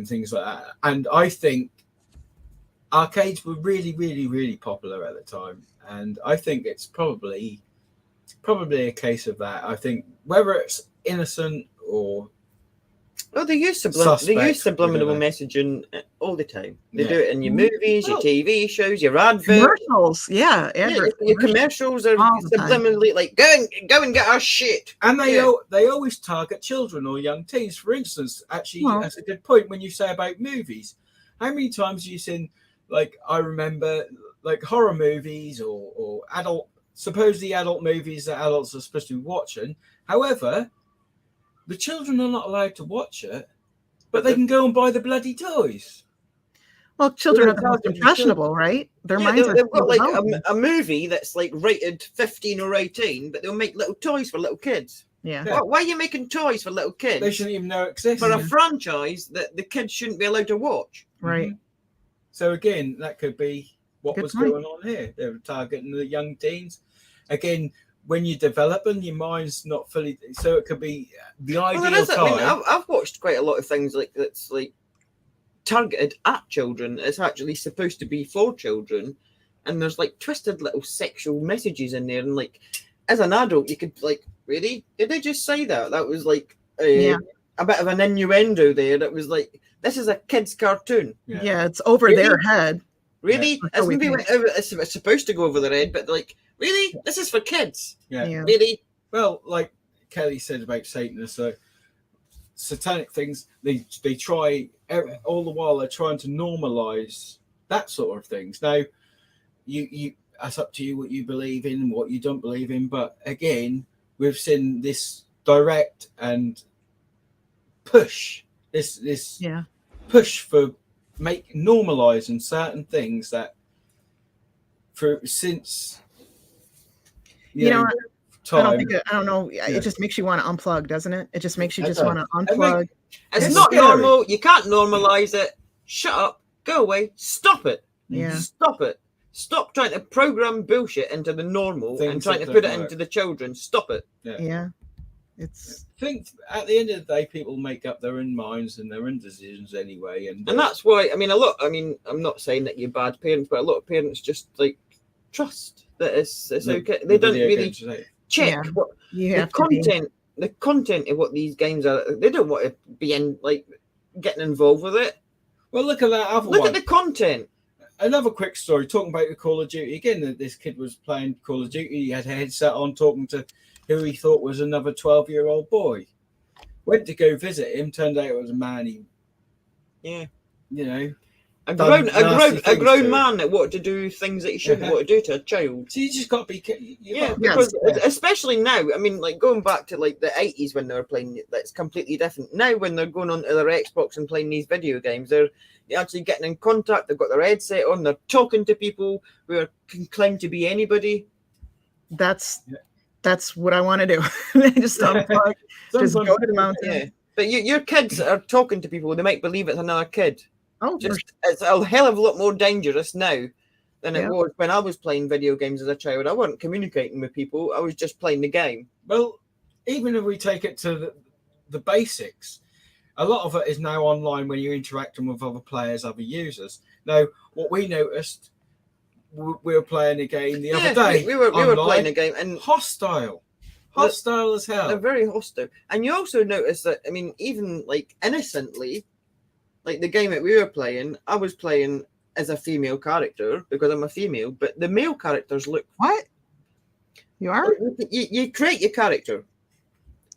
things like that. And I think arcades were really, really, really popular at the time, and I think it's probably a case of that. I think whether it's innocent or they use subliminal messaging all the time. They do it in your movies, your TV shows, your adverts, commercials. Your commercials are subliminally like go and get our shit. And they always target children or young teens. For instance, actually, that's a good point when you say about movies. How many times have you seen? Like, I remember like horror movies or supposedly adult movies that adults are supposed to be watching. However, the children are not allowed to watch it, but they can go and buy the bloody toys. Well, children are the most impressionable, right? Their minds are. They've got like a movie that's like rated 15 or 18, but they'll make little toys for little kids. Yeah. Why are you making toys for little kids? They shouldn't even know it exists. For a franchise that the kids shouldn't be allowed to watch. Right. Mm-hmm. So again, that could be what was going on here. They were targeting the young teens. Again, when you develop them, your mind's not fully. So it could be the ideal time. I mean, I've watched quite a lot of things like that's like targeted at children. It's actually supposed to be for children, and there's like twisted little sexual messages in there. And like, as an adult, you could like, really? Did they just say that? That was like a bit of an innuendo there. That was like, this is a kid's cartoon. Yeah, it's over their head. Really? It's supposed to go over their head, but like, really? This is for kids. Yeah. Really? Well, like Kelly said about Satanists, so satanic things, they try all the while. They're trying to normalize that sort of things. Now, you that's up to you what you believe in and what you don't believe in. But again, we've seen this direct and push. This push for normalizing certain things that since time. I don't know. It just makes you want to unplug, doesn't it? It just makes you just want to unplug. It's not normal. You can't normalize it. Shut up. Go away. Stop it. Yeah. Stop it. Stop trying to program bullshit into the normal and trying to put it into the children. Stop it. Yeah. It's I think at the end of the day, people make up their own minds and their own decisions anyway, and that's why. I mean, I'm not saying that you're bad parents, but a lot of parents just like trust that it's okay. They don't really check what you the content of what these games are. They don't want to be in like getting involved with it. Well, look at that other Look one. at the content. Another quick story talking about the Call of Duty again. This kid was playing Call of Duty. He had a headset on, talking to who he thought was another 12-year-old boy. Went to go visit him. Turned out it was a man. Yeah, you know, a grown man that wanted to do things that he shouldn't want to do to a child. So you just got to be because especially now. I mean, like going back to like the 80s when they were playing, that's completely different. Now when they're going onto their Xbox and playing these video games, they're actually getting in contact. They've got their headset on. They're talking to people who can claim to be anybody. That's what I want to do. Just unplug, just go to the mountain. Yeah. But your kids are talking to people. They might believe it's another kid. Oh, it's a hell of a lot more dangerous now than it was when I was playing video games as a child. I wasn't communicating with people. I was just playing the game. Well, even if we take it to the basics, a lot of it is now online when you're interacting with other players, other users. Now, what we noticed, we were playing a game the other day. We were playing a game and hostile as hell. They're very hostile. And you also notice that, I mean, even like innocently, like the game that we were playing, I was playing as a female character because I'm a female, but the male characters look... What? You are? You create your character.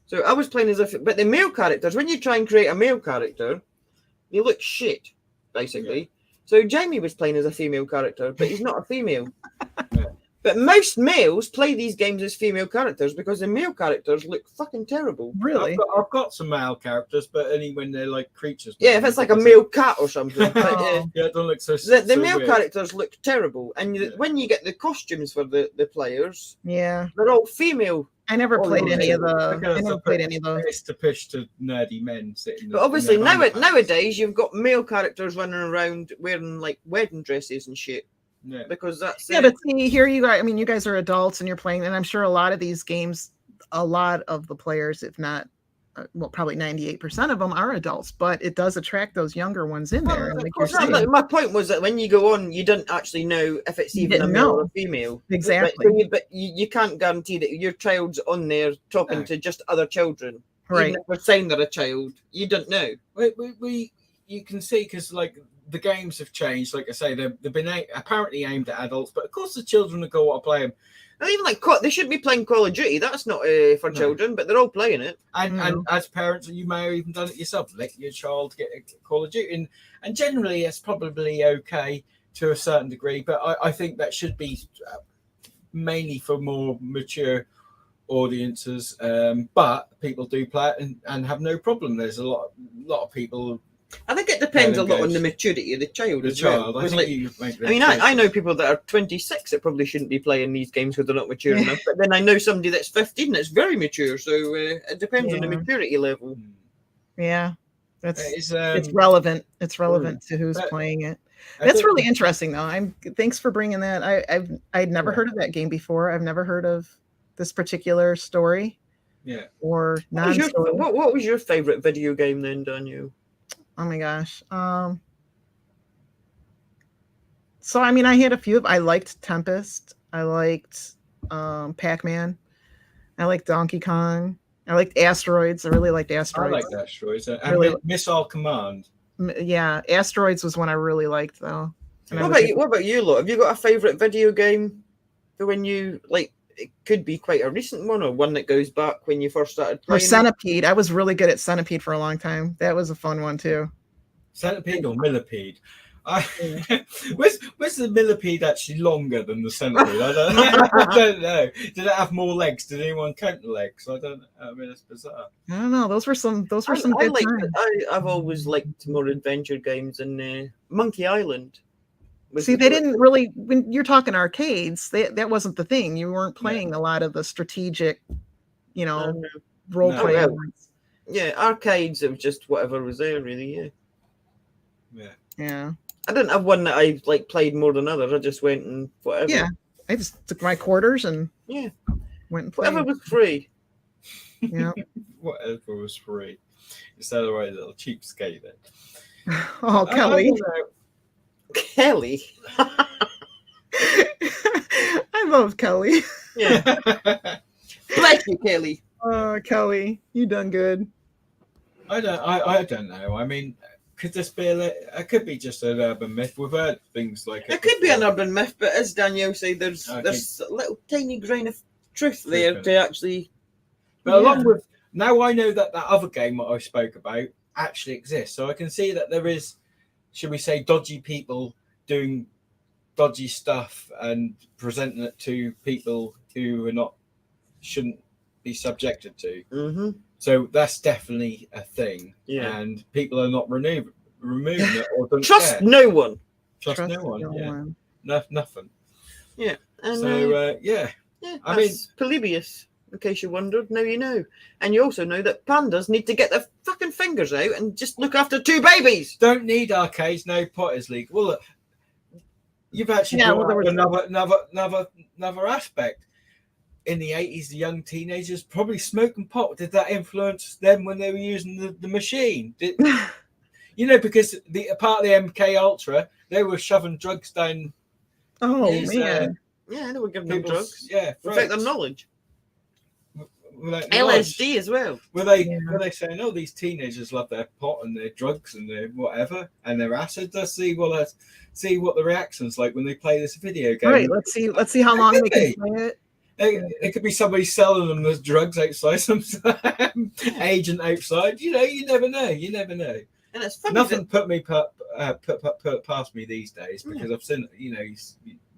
So I was playing but the male characters, when you try and create a male character, they look shit, basically. Yeah. So Jamie was playing as a female character, but he's not a female. But most males play these games as female characters because the male characters look fucking terrible. Really? I've got some male characters, but only when they're like creatures. Yeah, if it's like a male cat or something. But, it don't look so. The male characters look terrible, and when you get the costumes for the players, they're all female. I never played any of those. It's to push to nerdy men sitting. But obviously nowadays you've got male characters running around wearing like wedding dresses and shit. Yeah, because that's but see, here you guys. I mean, you guys are adults and you're playing, and I'm sure a lot of these games, a lot of the players, if not, probably 98% of them are adults. But it does attract those younger ones in there. And my point was that when you go on, you don't actually know if it's even a male or a female. Exactly. But you can't guarantee that your child's on there talking to just other children. Right. Even if they're saying they're a child, you don't know. You can see because like. The games have changed. Like I say, they've been apparently aimed at adults, but of course the children will go want to play them. And even like they should be playing Call of Duty. That's not for children, but they're all playing it. And as parents, you may have even done it yourself. Let your child get a Call of Duty, and generally it's probably okay to a certain degree. But I think that should be mainly for more mature audiences. But people do play it and have no problem. There's a lot of people. I think it depends a lot on the maturity of the child. I know people that are 26 that probably shouldn't be playing these games because they're not mature enough. But then I know somebody that's 15 that's very mature. So it depends on the maturity level. Yeah, it's relevant. It's relevant to who's playing it. That's really interesting, though. Thanks for bringing that. I'd never heard of that game before. I've never heard of this particular story. Yeah. Or non-story. What was your favorite video game then, Danielle? Oh my gosh. So I mean, I had a few. I liked Tempest. I liked Pac-Man. I liked Donkey Kong. I liked Asteroids. I really liked Asteroids. I liked Asteroids. And Missile Command. Yeah, Asteroids was one I really liked though. What about you, lot? Have you got a favorite video game for when you like? It could be quite a recent one or one that goes back when you first started playing. Or Centipede. I was really good at Centipede for a long time. That was a fun one too. Centipede or Millipede? Was the Millipede actually longer than the Centipede? I don't know. Did it have more legs? Did anyone count the legs? I don't know. I mean, it's bizarre. I don't know. Those were some good times. I've always liked more adventure games and Monkey Island. See, they didn't really, when you're talking arcades, that wasn't the thing. You weren't playing a lot of the strategic, role play. Yeah, arcades, it was just whatever was there, really, Yeah. I didn't have one that I played more than others. I just went and whatever. Yeah, I just took my quarters and went and played. Whatever was free. Yeah. Whatever was free. Instead of a little cheapskate then. Oh, I Kelly. don't know. Kelly. I love Kelly. Yeah. Bless you, Kelly. Oh, Kelly, you done good. I don't know. I mean, could this be it could be just an urban myth. We've heard things like It could be an urban myth, but as Danielle said, there's a little tiny grain of truth there to actually. But along with now, I know that other game that I spoke about actually exists, so I can see that there is, should we say, dodgy people doing dodgy stuff and presenting it to people who shouldn't be subjected to. Mm-hmm. So that's definitely a thing, and people are not removing it or don't trust care. no one. Trust no one. Nothing. Yeah. And, so I mean, Polybius. In case you wondered, now you know, and you also know that pandas need to get their fucking fingers out and just look after 2 babies. Don't need arcades, no Potters League. Well, look, you've actually brought up another aspect. In the 80s, the young teenagers probably smoking pot. Did that influence them when they were using the machine? Because the part of the MK Ultra, they were shoving drugs down. Oh man! They were giving them drugs. Yeah, affect their knowledge. LSD knowledge. As well. Were they saying, "Oh, these teenagers love their pot and their drugs and their whatever and their acid"? Let's see what the reaction's like when they play this video game. Right. Let's see how long they can play it. It could be somebody selling them the drugs outside, some agent outside. You never know. And it's funny. Nothing put past me these days because I've seen,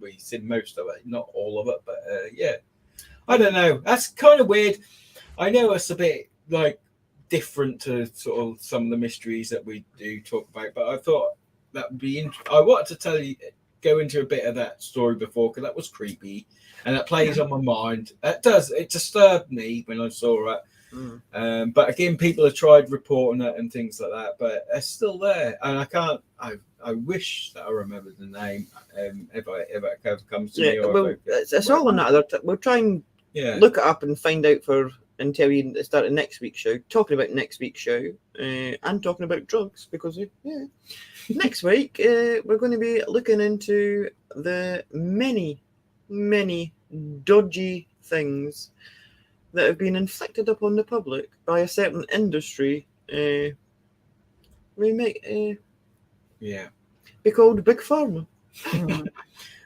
we've seen most of it, not all of it, but I don't know. That's kind of weird. I know it's a bit like different to sort of some of the mysteries that we do talk about, but I thought that would be I wanted to go into a bit of that story before because that was creepy. And it plays on my mind. It disturbed me when I saw it. But again, people have tried reporting it and things like that, but it's still there. And I wish that I remembered the name if it ever comes to me. It's all another. We'll try and look it up and find out and tell you at the start of next week's show. Talking about next week's show and talking about drugs because next week we're going to be looking into the many dodgy things that have been inflicted upon the public by a certain industry. We may be called Big Pharma.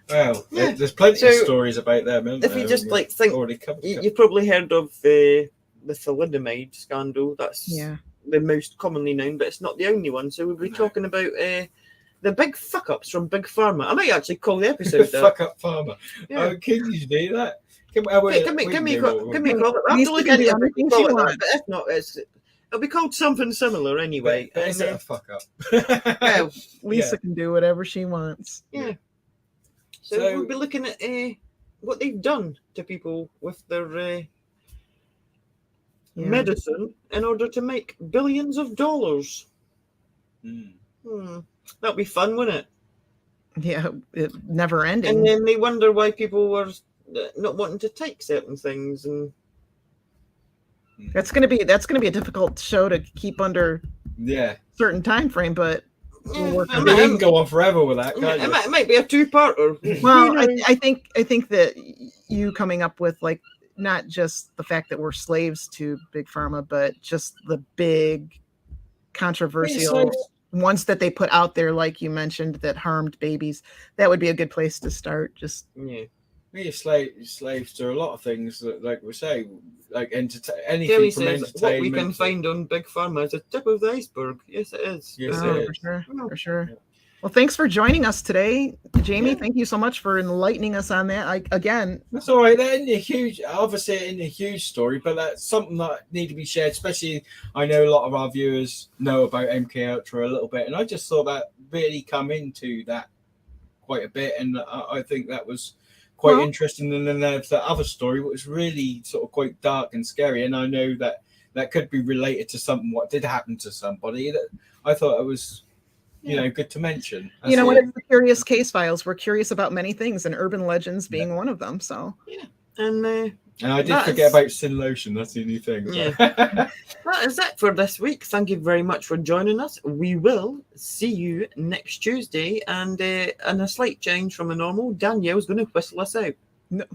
Well, there's plenty of stories about them. If you just think, you've probably heard of the thalidomide scandal. That's the most commonly known, but it's not the only one. So we'll be talking about the big fuck ups from Big Pharma. I might actually call the episode that. Fuck up Pharma. Yeah. Oh, can you do that? Give me a call. I have to look at it. But if not, it'll be called something similar anyway. But is it a fuck up? Well, Lisa can do whatever she wants. Yeah. So we'll be looking at what they've done to people with their medicine in order to make billions of dollars. That'll be fun, wouldn't it? Yeah, it never ending. And then they wonder why people were not wanting to take certain things, and that's gonna be a difficult show to keep under certain time frame, but we can go on forever with that. It might be a 2-parter. Well, I think that you coming up with like not just the fact that we're slaves to Big Pharma, but just the big controversial ones that they put out there, like you mentioned, that harmed babies. That would be a good place to start. Just we're slaves to a lot of things, like we say, like anything from entertainment. What we can find on Big Pharma is the tip of the iceberg. Yes, it is. Yes, it is. For sure. Well, thanks for joining us today, Jamie. Thank you so much for enlightening us on that. That's all right. That obviously isn't a huge story, but that's something that need to be shared. Especially, I know a lot of our viewers know about MK Ultra a little bit, and I just thought that really come into that quite a bit, and I think that was quite interesting. And then there's that other story, which was really sort of quite dark and scary, and I know that could be related to something what did happen to somebody. That I thought it was. Good to mention. It's the Curious Casefiles. We're curious about many things, and urban legends being one of them. So and And I did forget about Sin Lotion. That's the only thing. Yeah. That is it for this week. Thank you very much for joining us. We will see you next Tuesday. And a slight change from the normal, Danielle's going to whistle us out. No.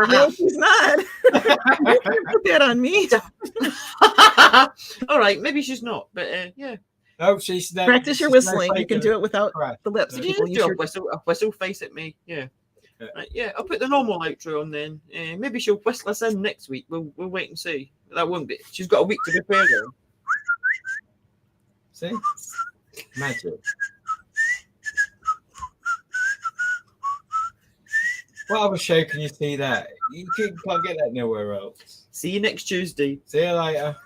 No, she's not. You can't put that on me. All right, maybe she's not, but yeah. Oh, she's not. Practice your whistling. You can do it without the lips. You People just use do your... a whistle face at me. Yeah. Right, yeah, I'll put the normal outro on then. Maybe she'll whistle us in next week. We'll wait and see. That won't be. She's got a week to prepare though. See? Magic. What other show can you see that? You can't get that nowhere else. See you next Tuesday. See you later.